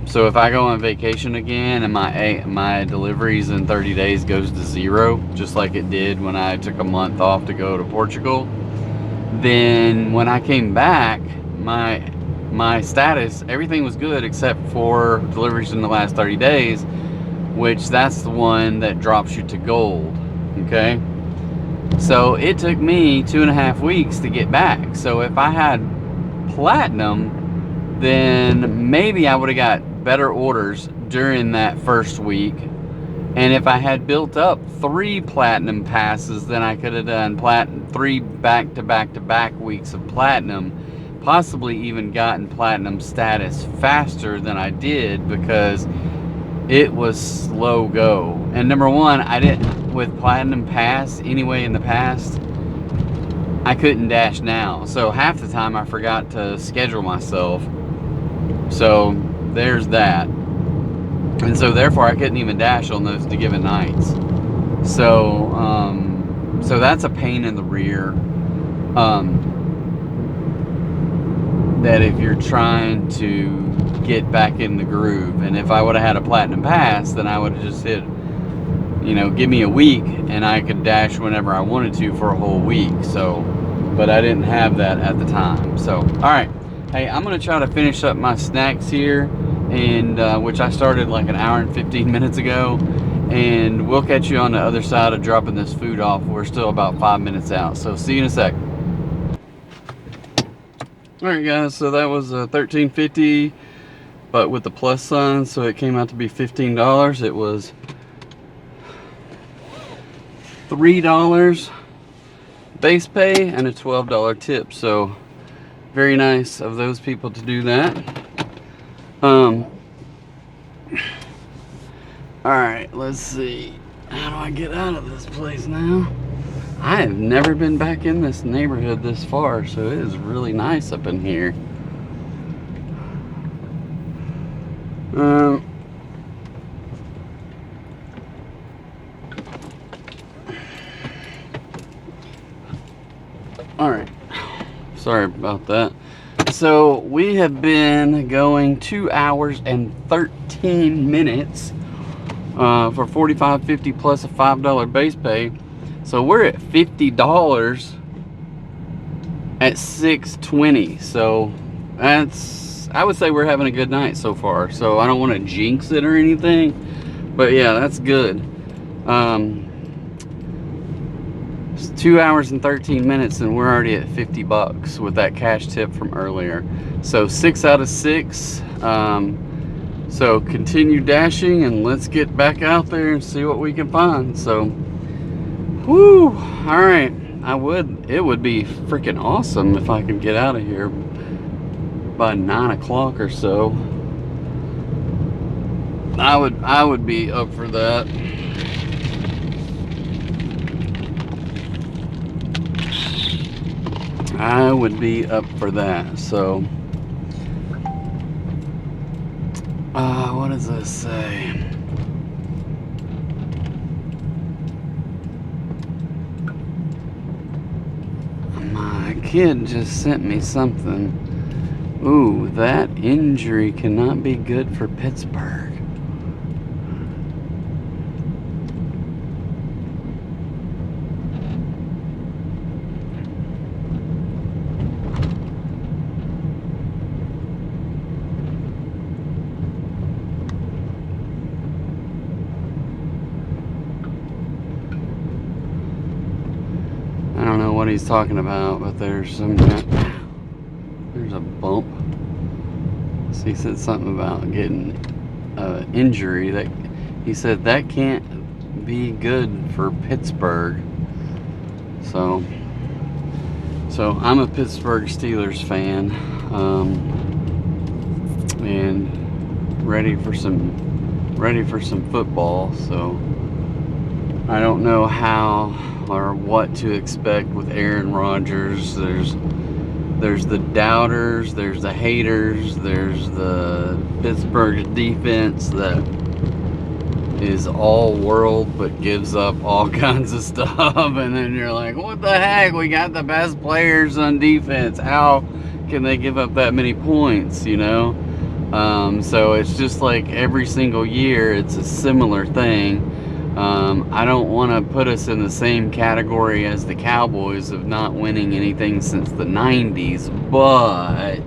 so if I go on vacation again and my deliveries in 30 days goes to 0, just like it did when I took a month off to go to Portugal, then when I came back, my status, everything was good except for deliveries in the last 30 days, which that's the one that drops you to gold, okay? So it took me 2.5 weeks to get back. So if I had platinum, then maybe I would have got better orders during that first week. And if I had built up 3 platinum passes, then I could have done 3 back-to-back-to-back weeks of platinum, possibly even gotten platinum status faster than I did, because it was slow go. And number one, I didn't, with platinum pass anyway in the past, I couldn't dash now. So half the time I forgot to schedule myself. So there's that. And so therefore I couldn't even dash on those given nights. So so that's a pain in the rear. That if you're trying to get back in the groove, and if I would have had a platinum pass, then I would have just hit, you know, give me a week and I could dash whenever I wanted to for a whole week. So, but I didn't have that at the time. So, all right. Hey, I'm gonna try to finish up my snacks here, and which I started like an hour and 15 minutes ago, and we'll catch you on the other side of dropping this food off. We're still about 5 minutes out, so see you in a sec. All right, guys. So that was $13.50, but with the plus sign, so it came out to be $15. It was $3 base pay and a $12 tip. So very nice of those people to do that. All right, let's see. How do I get out of this place now? I have never been back in this neighborhood this far, so it is really nice up in here. All right, sorry about that. So we have been going 2 hours and 13 minutes for $45.50 plus a $5 base pay. So we're at $50 at 6:20. So that's, I would say we're having a good night so far. So I don't want to jinx it or anything, but yeah, that's good. It's 2 hours and 13 minutes and we're already at $50 with that cash tip from earlier. So 6 out of 6. So continue dashing and let's get back out there and see what we can find. So, whoo, all right. It would be freaking awesome if I could get out of here by 9 o'clock or so. I would be up for that. I would be up for that. So, what does this say? My kid just sent me something. Ooh, that injury cannot be good for Pittsburgh. I don't know what he's talking about, but there's a bump. So he said something about getting an injury that he said that can't be good for Pittsburgh. So I'm a Pittsburgh Steelers fan, and ready for some football. So I don't know how or what to expect with Aaron Rodgers. There's the doubters, there's the haters, there's the Pittsburgh defense that is all world but gives up all kinds of stuff, and then you're like, what the heck, we got the best players on defense, how can they give up that many points, you know? So it's just like every single year it's a similar thing. I don't want to put us in the same category as the Cowboys of not winning anything since the 90s, but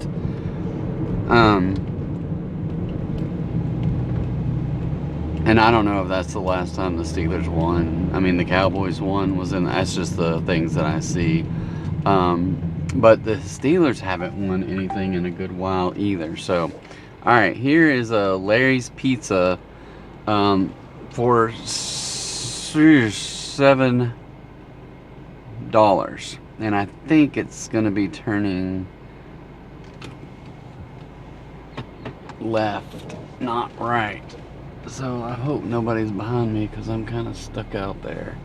and I don't know if that's the last time the Steelers won. I mean, the Cowboys won that's just the things that I see. But the Steelers haven't won anything in a good while either. So, all right, here is a Larry's Pizza for $7, and I think it's gonna be turning left, not right. So I hope nobody's behind me because I'm kind of stuck out there.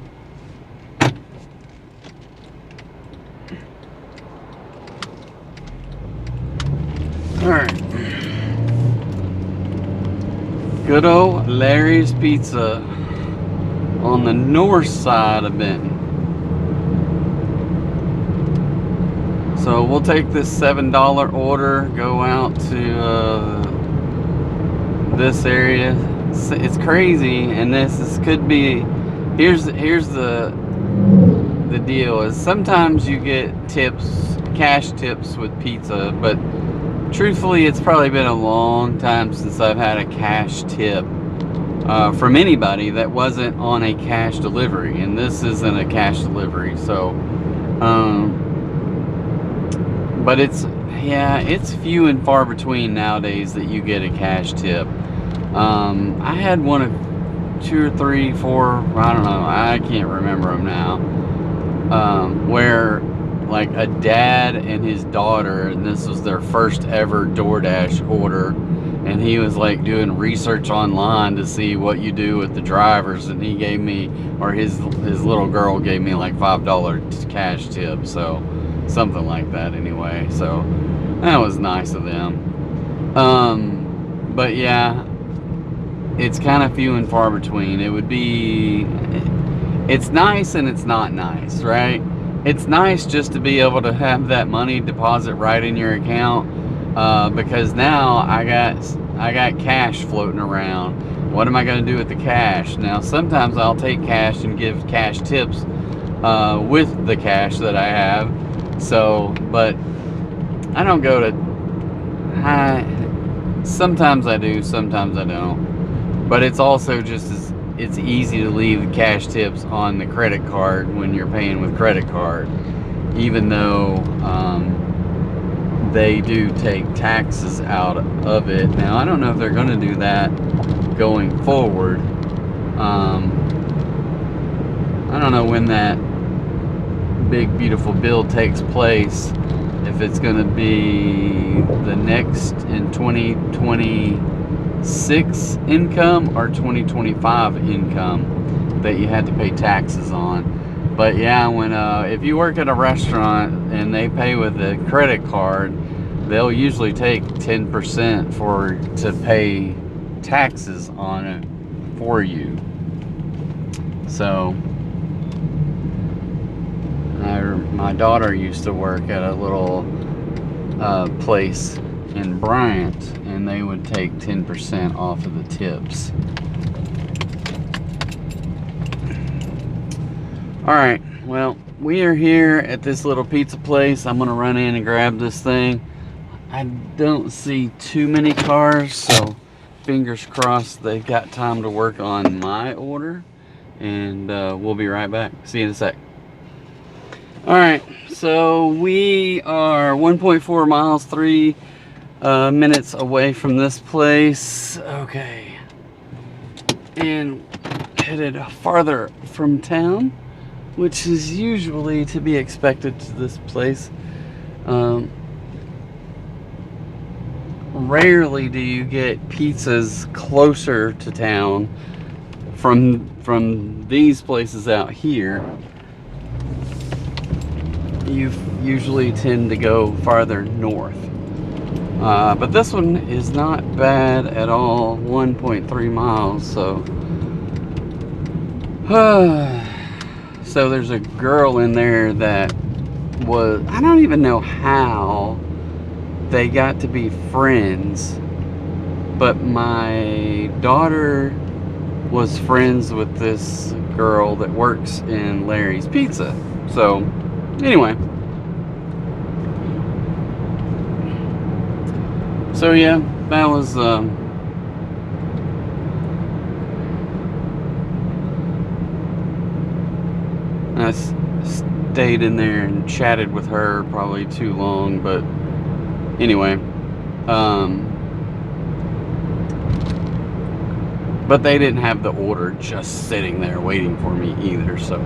All right, good old Larry's Pizza on the north side of Benton. So we'll take this $7 order, go out to this area. It's crazy, and this could be here's the deal is sometimes you get tips, cash tips with pizza, but truthfully it's probably been a long time since I've had a cash tip from anybody that wasn't on a cash delivery, and this isn't a cash delivery. So but it's few and far between nowadays that you get a cash tip. I had one of 2 or 3, 4, I don't know, I can't remember them now, where like a dad and his daughter, and this was their first ever DoorDash order, and he was like doing research online to see what you do with the drivers, and he gave me, or his little girl gave me like $5 cash tip, so something like that anyway. So that was nice of them. But yeah, it's kind of few and far between. It would be, it's nice and it's not nice, right? It's nice just to be able to have that money deposit right in your account, because now I got cash floating around. What am I going to do with the cash? Now sometimes I'll take cash and give cash tips with the cash that I have. So, but I don't go to sometimes I do, sometimes I don't. But it's also just as it's easy to leave cash tips on the credit card when you're paying with credit card, even though they do take taxes out of it. Now I don't know if they're going to do that going forward. I don't know when that big beautiful bill takes place, if it's going to be the next in 2026 income or 2025 income that you had to pay taxes on. But yeah, when if you work at a restaurant and they pay with a credit card, they'll usually take 10% to pay taxes on it for you. So my daughter used to work at a little place in Bryant, and they would take 10% off of the tips. Alright, well, we are here at this little pizza place. I'm gonna run in and grab this thing. I don't see too many cars, so fingers crossed they've got time to work on my order, and we'll be right back. See you in a sec. Alright, so we are 1.4 miles, 3 minutes away from this place. Okay, and headed farther from town, which is usually to be expected to this place. Rarely do you get pizzas closer to town from these places out here. You usually tend to go farther north. But this one is not bad at all, 1.3 miles, so so there's a girl in there that was, I don't even know how they got to be friends, but my daughter was friends with this girl that works in Larry's Pizza. So anyway, so yeah, that was I stayed in there and chatted with her probably too long, but anyway, but they didn't have the order just sitting there waiting for me either. So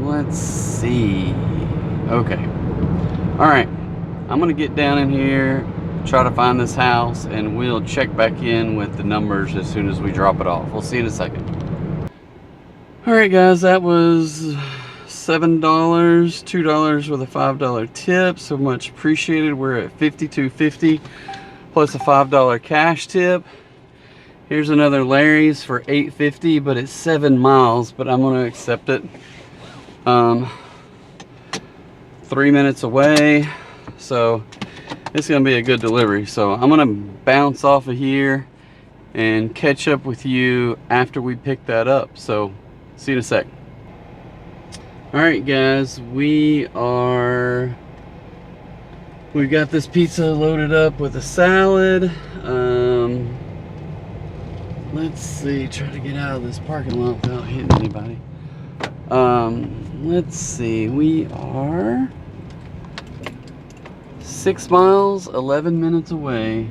let's see. Okay, all right, I'm gonna get down in here, try to find this house, and we'll check back in with the numbers as soon as we drop it off. We'll see you in a second. All right, guys, that was $7, $2 with a $5 tip. So much appreciated. We're at $52.50 plus a $5 cash tip. Here's another Larry's for $8.50, but it's 7 miles, but I'm going to accept it. 3 minutes away, so it's going to be a good delivery. So I'm going to bounce off of here and catch up with you after we pick that up. So see you in a sec. Alright guys, we've got this pizza loaded up with a salad. Let's see, try to get out of this parking lot without hitting anybody. Let's see, we are 6 miles, 11 minutes away,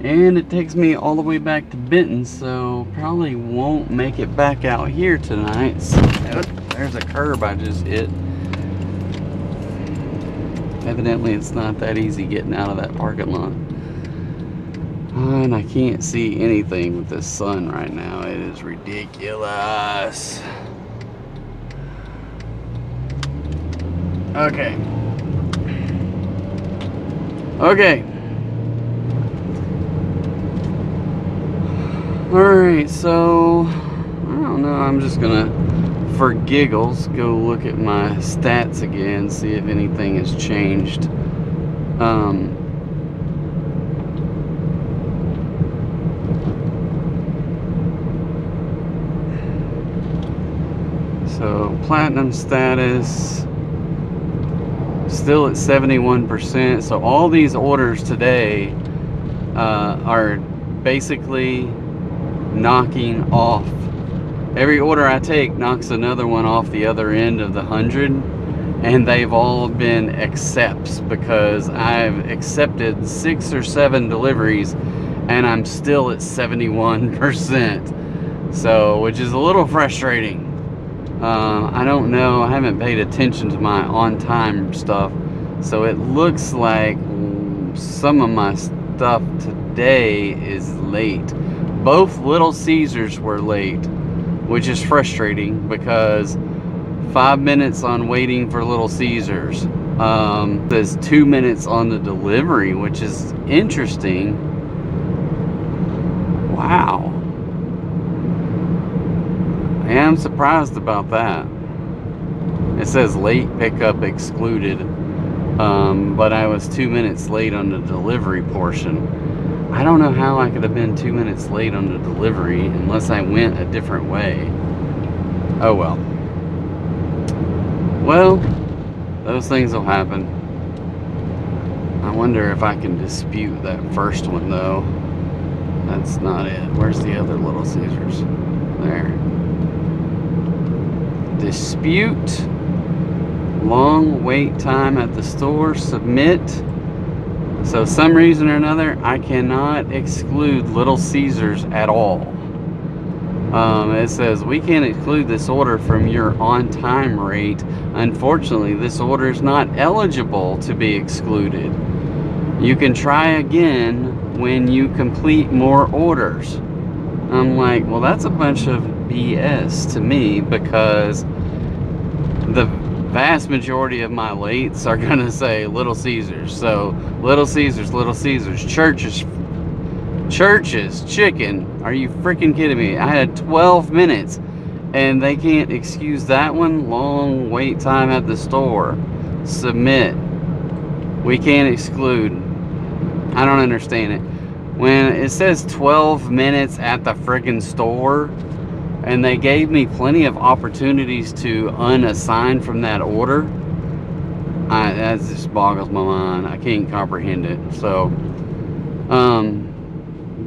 and it takes me all the way back to Benton, so probably won't make it back out here tonight. So, there's a curb I just hit. Evidently it's not that easy getting out of that parking lot. And I can't see anything with this sun right now. It is ridiculous. Okay. Alright, so I don't know, I'm just gonna, for giggles, go look at my stats again, see if anything has changed. So platinum status still at 71%. So all these orders today are basically knocking off. Every order I take knocks another one off the other end of the 100, and they've all been accepts because I've accepted 6 or 7 deliveries and I'm still at 71%. So, which is a little frustrating. I don't know, I haven't paid attention to my on-time stuff, so it looks like some of my stuff today is late. Both Little Caesars were late, which is frustrating because 5 minutes on waiting for Little Caesars. There's 2 minutes on the delivery, which is interesting. Wow. I am surprised about that. It says late pickup excluded, but I was 2 minutes late on the delivery portion. I don't know how I could have been 2 minutes late on the delivery unless I went a different way. Oh well. Well, those things will happen. I wonder if I can dispute that first one though. That's not it. Where's the other Little Caesars? There. Dispute. Long wait time at the store. Submit. So some reason or another, I cannot exclude Little Caesars at all. It says, we can't exclude this order from your on-time rate. Unfortunately, this order is not eligible to be excluded. You can try again when you complete more orders. I'm like, well, that's a bunch of BS to me, because the vast majority of my lates are gonna say Little Caesars. So Little Caesars, Churches, chicken. Are you freaking kidding me? I had 12 minutes and they can't excuse that one. Long wait time at the store. Submit. We can't exclude. I don't understand it. When it says 12 minutes at the freaking store, and they gave me plenty of opportunities to unassign from that order, that just boggles my mind. I can't comprehend it. So,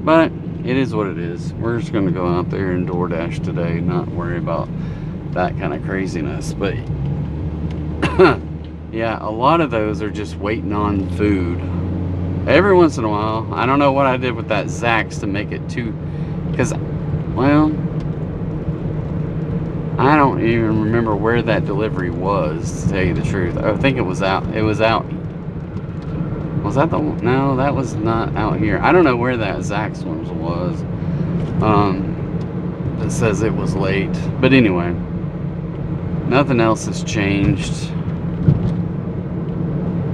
but it is what it is. We're just going to go out there and DoorDash today, not worry about that kind of craziness. But yeah, a lot of those are just waiting on food. Every once in a while, I don't know what I did with that Zax to make it too, because, well, I don't even remember where that delivery was, to tell you the truth. I think it was out. It was out. Was that the one? No, that was not out here. I don't know where that Zax one was. It says it was late. But anyway, nothing else has changed.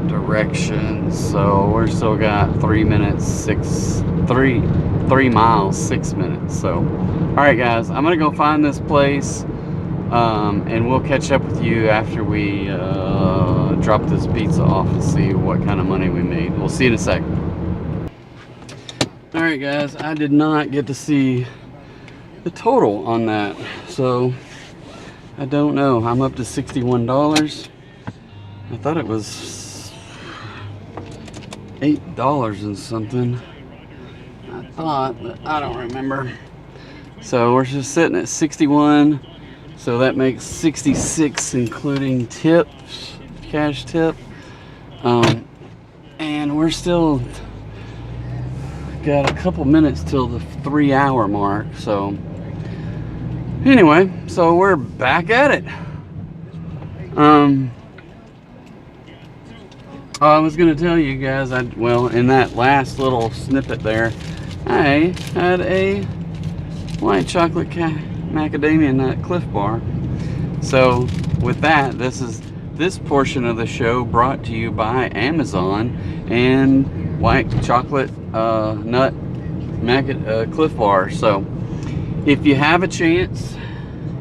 Directions. So we're still got 3 minutes, 3 miles, 6 minutes. So, all right, guys, I'm gonna go find this place, and we'll catch up with you after we drop this pizza off and see what kind of money we made. We'll see you in a second. Alright guys, I did not get to see the total on that, so I don't know. I'm up to $61. I thought it was $8 and something. I thought, but I don't remember. So we're just sitting at 61. So that makes 66 including tips, cash tip. And we're still got a couple minutes till the 3-hour mark. So anyway, so we're back at it. I was gonna tell you guys, well, in that last little snippet there, I had a white chocolate macadamia nut Clif bar. So with that, this portion of the show brought to you by Amazon and white chocolate nut Clif bar. So if you have a chance,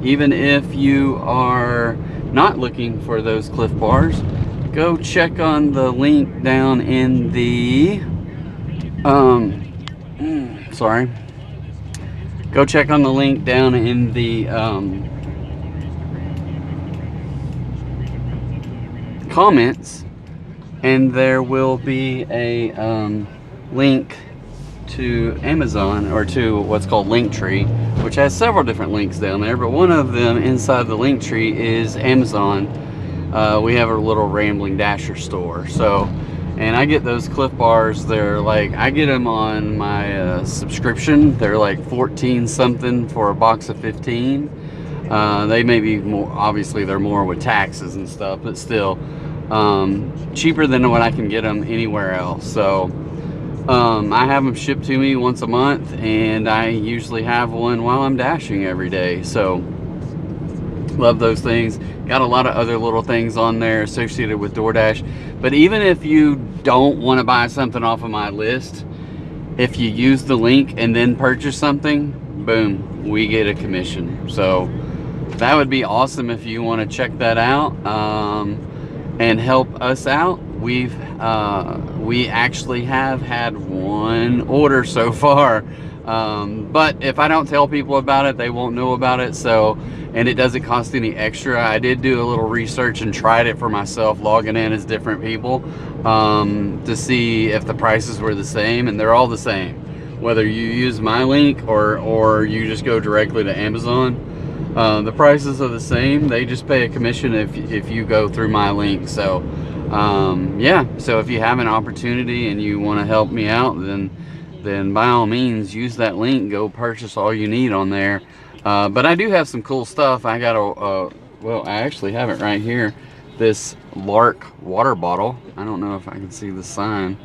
even if you are not looking for those Clif bars, go check on the link down in the go check on the link down in the comments, and there will be a link to Amazon, or to what's called Linktree, which has several different links down there, but one of them inside the Linktree is Amazon. We have a little Rambling Dasher store, so, and I get those Clif bars. They're like, I get them on my subscription. They're like 14 something for a box of 15. They may be more, obviously they're more with taxes and stuff, but still cheaper than what I can get them anywhere else. So I have them shipped to me once a month, and I usually have one while I'm dashing every day. So love those things. Got a lot of other little things on there associated with DoorDash. But even if you don't want to buy something off of my list, if you use the link and then purchase something, boom, we get a commission. So that would be awesome if you want to check that out and help us out. We actually have had one order so far, but if I don't tell people about it, they won't know about it. So, and it doesn't cost any extra. I did do a little research and tried it for myself, logging in as different people to see if the prices were the same, and they're all the same, whether you use my link or you just go directly to Amazon. The prices are the same. They just pay a commission if you go through my link. So yeah, so if you have an opportunity and you want to help me out, then by all means use that link. Go purchase all you need on there. But I do have some cool stuff. I got well, I actually have it right here, this Lark water bottle. I don't know if I can see the sign,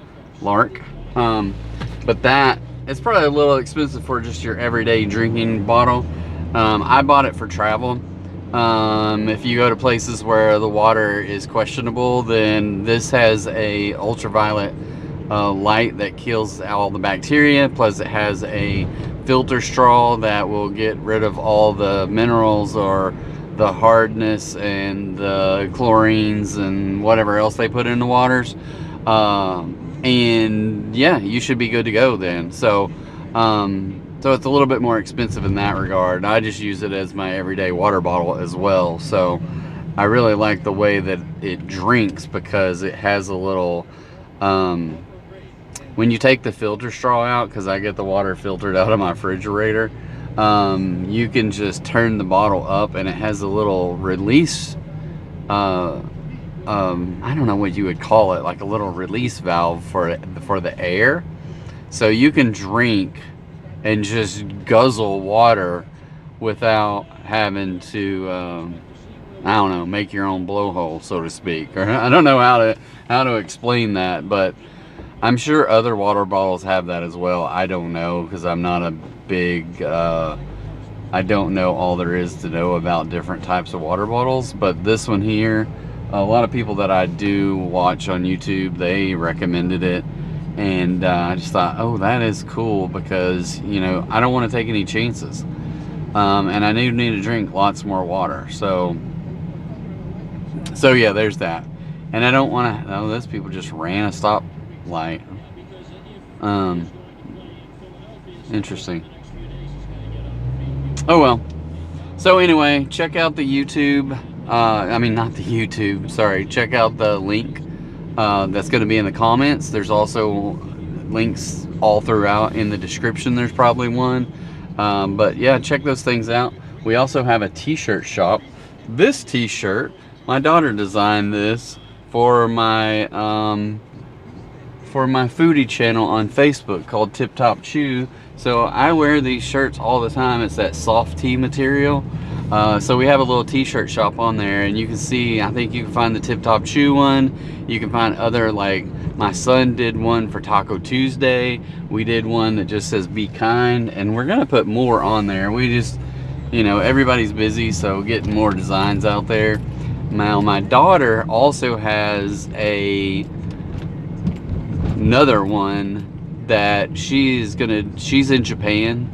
Lark, but that, it's probably a little expensive for just your everyday drinking bottle. I bought it for travel. If you go to places where the water is questionable, then this has a ultraviolet light that kills all the bacteria, plus it has a filter straw that will get rid of all the minerals or the hardness and the chlorines and whatever else they put in the waters. And yeah, you should be good to go then. So so it's a little bit more expensive in that regard. I just use it as my everyday water bottle as well. So I really like the way that it drinks, because it has a little, when you take the filter straw out, because I get the water filtered out of my refrigerator, you can just turn the bottle up and it has a little release, I don't know what you would call it, like a little release valve for the air. So you can drink and just guzzle water without having to, I don't know, make your own blowhole, so to speak. Or I don't know how to explain that, but I'm sure other water bottles have that as well. I don't know, because I'm not a big, I don't know all there is to know about different types of water bottles. But this one here, a lot of people that I do watch on YouTube, they recommended it. And I just thought, oh, that is cool, because, you know, I don't want to take any chances. And I need to drink lots more water. So yeah, there's that. And I don't want to, oh, those people just ran a stoplight. Interesting. Oh well. So anyway, check out the YouTube. I mean, not the YouTube. Sorry. Check out the link that's going to be in the comments. There's also links all throughout in the description. There's probably one. But yeah, check those things out. We also have a t-shirt shop. This t-shirt, my daughter designed this for my foodie channel on Facebook called Tip Top Chew. So I wear these shirts all the time. It's that soft tee material. So we have a little t-shirt shop on there, and you can see, I think you can find the Tip Top Chew one. You can find other, like my son did one for Taco Tuesday. We did one that just says be kind, and we're gonna put more on there. We just, you know, everybody's busy, so getting more designs out there. Now my daughter also has another one that she's in Japan,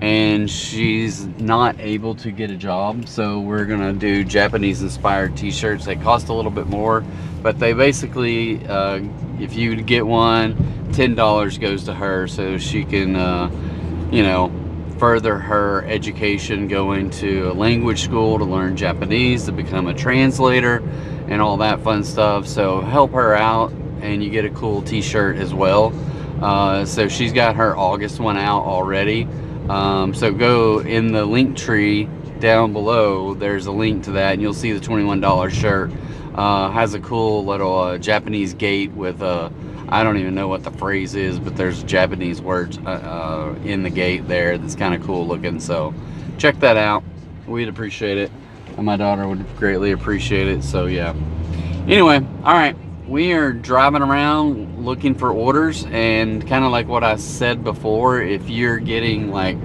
and she's not able to get a job, so we're gonna do Japanese inspired t-shirts. They cost a little bit more, but they basically if you get one, $10 goes to her, so she can you know, further her education, going to a language school to learn Japanese, to become a translator and all that fun stuff. So help her out, and you get a cool t-shirt as well. So she's got her August one out already. So go in the link tree down below, there's a link to that, and you'll see the $21 shirt. Has a cool little Japanese gate with I don't even know what the phrase is, but there's Japanese words in the gate there that's kind of cool looking. So check that out. We'd appreciate it, and my daughter would greatly appreciate it. So yeah, anyway, all right, we are driving around looking for orders, and kind of like what I said before, if you're getting like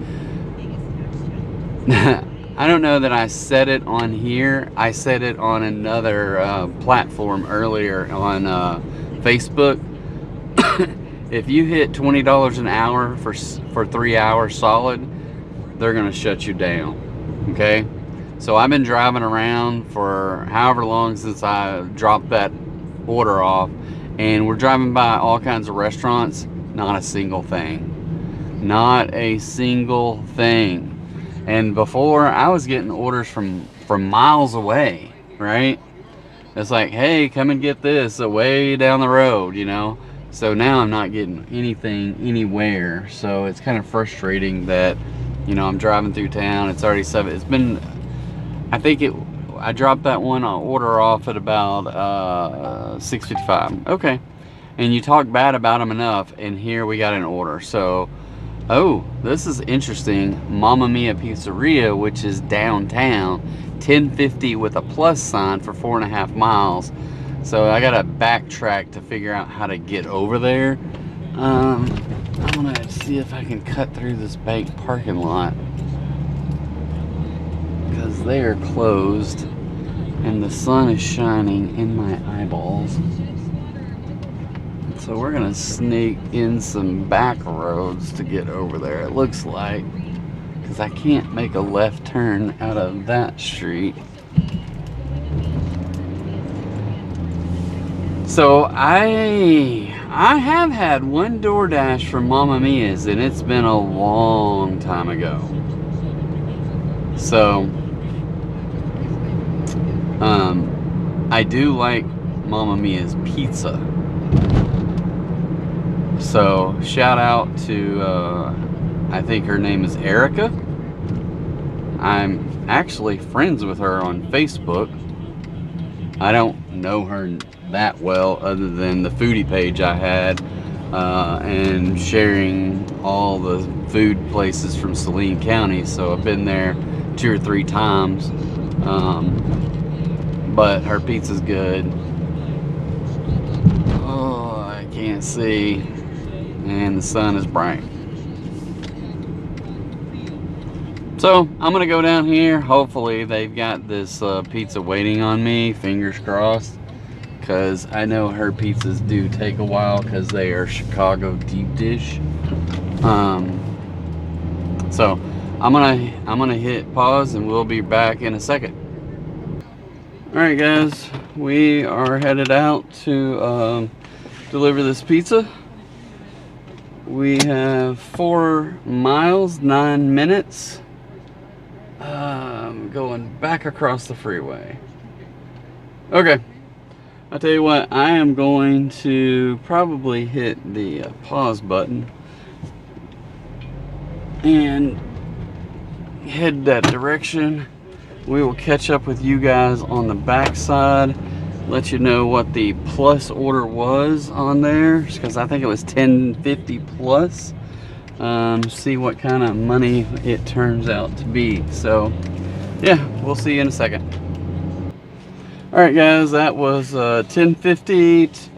I don't know that I said it on here, I said it on another platform earlier on Facebook. If you hit $20 an hour for 3 hours solid, they're gonna shut you down. Okay, so I've been driving around for however long since I dropped that order off, and we're driving by all kinds of restaurants. Not a single thing, not a single thing. And before, I was getting orders from miles away, right? It's like, hey, come and get this way down the road, you know. So now I'm not getting anything anywhere. So it's kind of frustrating that, you know, I'm driving through town. It's already 7. It's been, I dropped that one order off at about 6:55. Okay. And you talk bad about them enough, and here we got an order. So, oh, this is interesting. Mamma Mia Pizzeria, which is downtown, 1050 with a plus sign for 4.5 miles. So I gotta backtrack to figure out how to get over there. I'm gonna see if I can cut through this bank parking lot, because they are closed and the sun is shining in my eyeballs. So we're gonna sneak in some back roads to get over there, it looks like, because I can't make a left turn out of that street. So I have had one DoorDash from Mamma Mia's, and it's been a long time ago. So I do like Mamma Mia's pizza. So shout out to I think her name is Erica. I'm actually friends with her on Facebook. I don't know her that well, other than the foodie page I had, and sharing all the food places from Saline County. So I've been there 2 or 3 times, but her pizza's good. Oh, I can't see, and the sun is bright. So I'm gonna go down here. Hopefully they've got this pizza waiting on me, fingers crossed, because I know her pizzas do take a while because they are Chicago deep dish. So I'm gonna hit pause, and we'll be back in a second. All right, guys, we are headed out to deliver this pizza. We have 4 miles, 9 minutes. Going back across the freeway. Okay. I'll tell you what, I am going to probably hit the pause button and head that direction. We will catch up with you guys on the backside, let you know what the plus order was on there, because I think it was $10.50 plus. See what kind of money it turns out to be. So yeah, we'll see you in a second. Alright guys, that was $10.50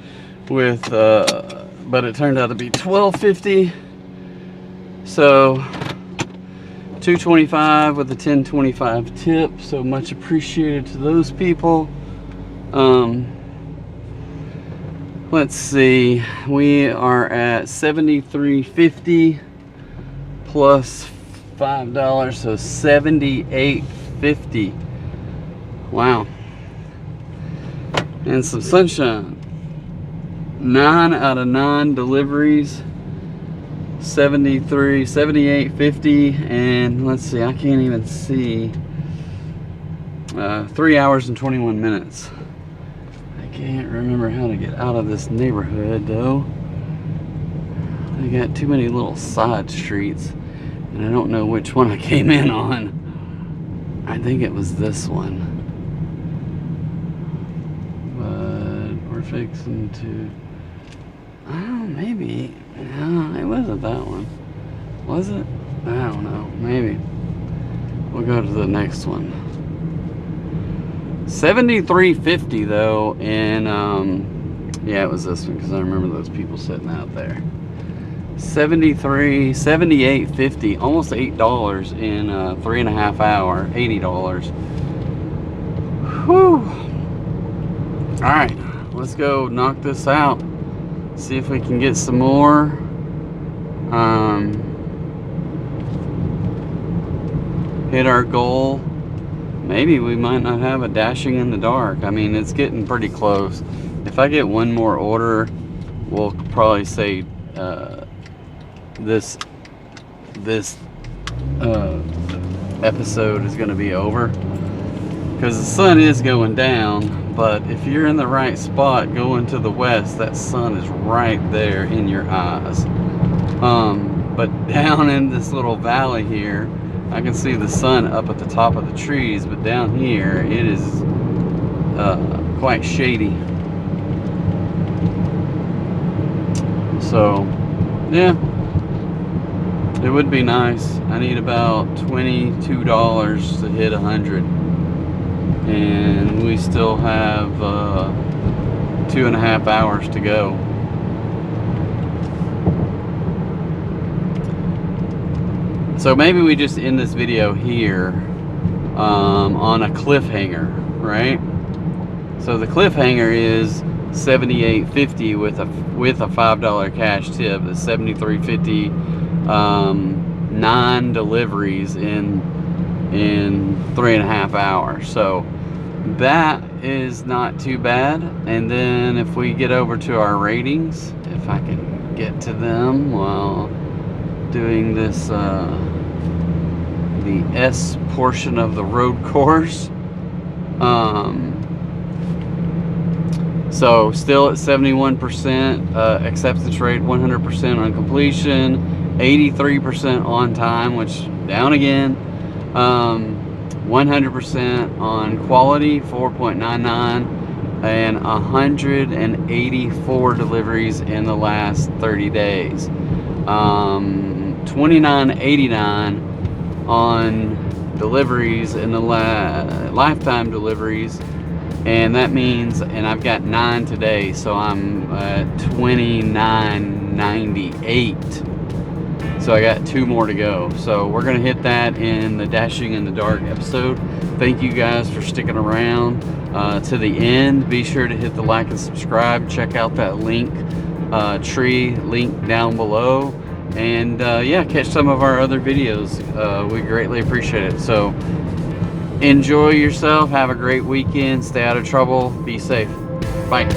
with but it turned out to be $12.50. So $2.25 with a $10.25 tip, so much appreciated to those people. Let's see, we are at $73.50 plus $5, so $78.50. Wow. And some sunshine. 9 out of 9 deliveries. $78.50, and let's see, I can't even see. 3 hours and 21 minutes. I can't remember how to get out of this neighborhood though. I got too many little side streets, and I don't know which one I came in on. I think it was this one. Fixing to, oh, maybe, no, it wasn't that one, was it? I don't know, maybe. We'll go to the next one. $73.50 though, and yeah, it was this one, because I remember those people sitting out there. $78.50, almost $8 in 3.5 hours, $80. Whew. All right. Let's go knock this out. See if we can get some more. Hit our goal. Maybe we might not have a dashing in the dark. I mean, it's getting pretty close. If I get one more order, we'll probably say this episode is going to be over, because the sun is going down. But if you're in the right spot going to the west, that sun is right there in your eyes. But down in this little valley here, I can see the sun up at the top of the trees, but down here it is quite shady. So yeah, it would be nice. I need about $22 to hit 100. And we still have 2.5 hours to go. So maybe we just end this video here on a cliffhanger, right? So the cliffhanger is $78.50 with a $5 cash tip. That's $73.50. 9 deliveries in 3.5 hours. So that is not too bad. And then if we get over to our ratings, if I can get to them while doing this the S portion of the road course, so still at 71% acceptance rate, 100% on completion, 83% on time, which down again, 100% on quality, 4.99, and 184 deliveries in the last 30 days. 29.89 on deliveries in the lifetime deliveries, and that means, and I've got 9 today, so I'm at 29.98. So I got 2 more to go. So we're gonna hit that in the Dashing in the Dark episode. Thank you guys for sticking around to the end. Be sure to hit the like and subscribe. Check out that link, tree link down below. And yeah, catch some of our other videos. We greatly appreciate it. So enjoy yourself. Have a great weekend. Stay out of trouble. Be safe. Bye.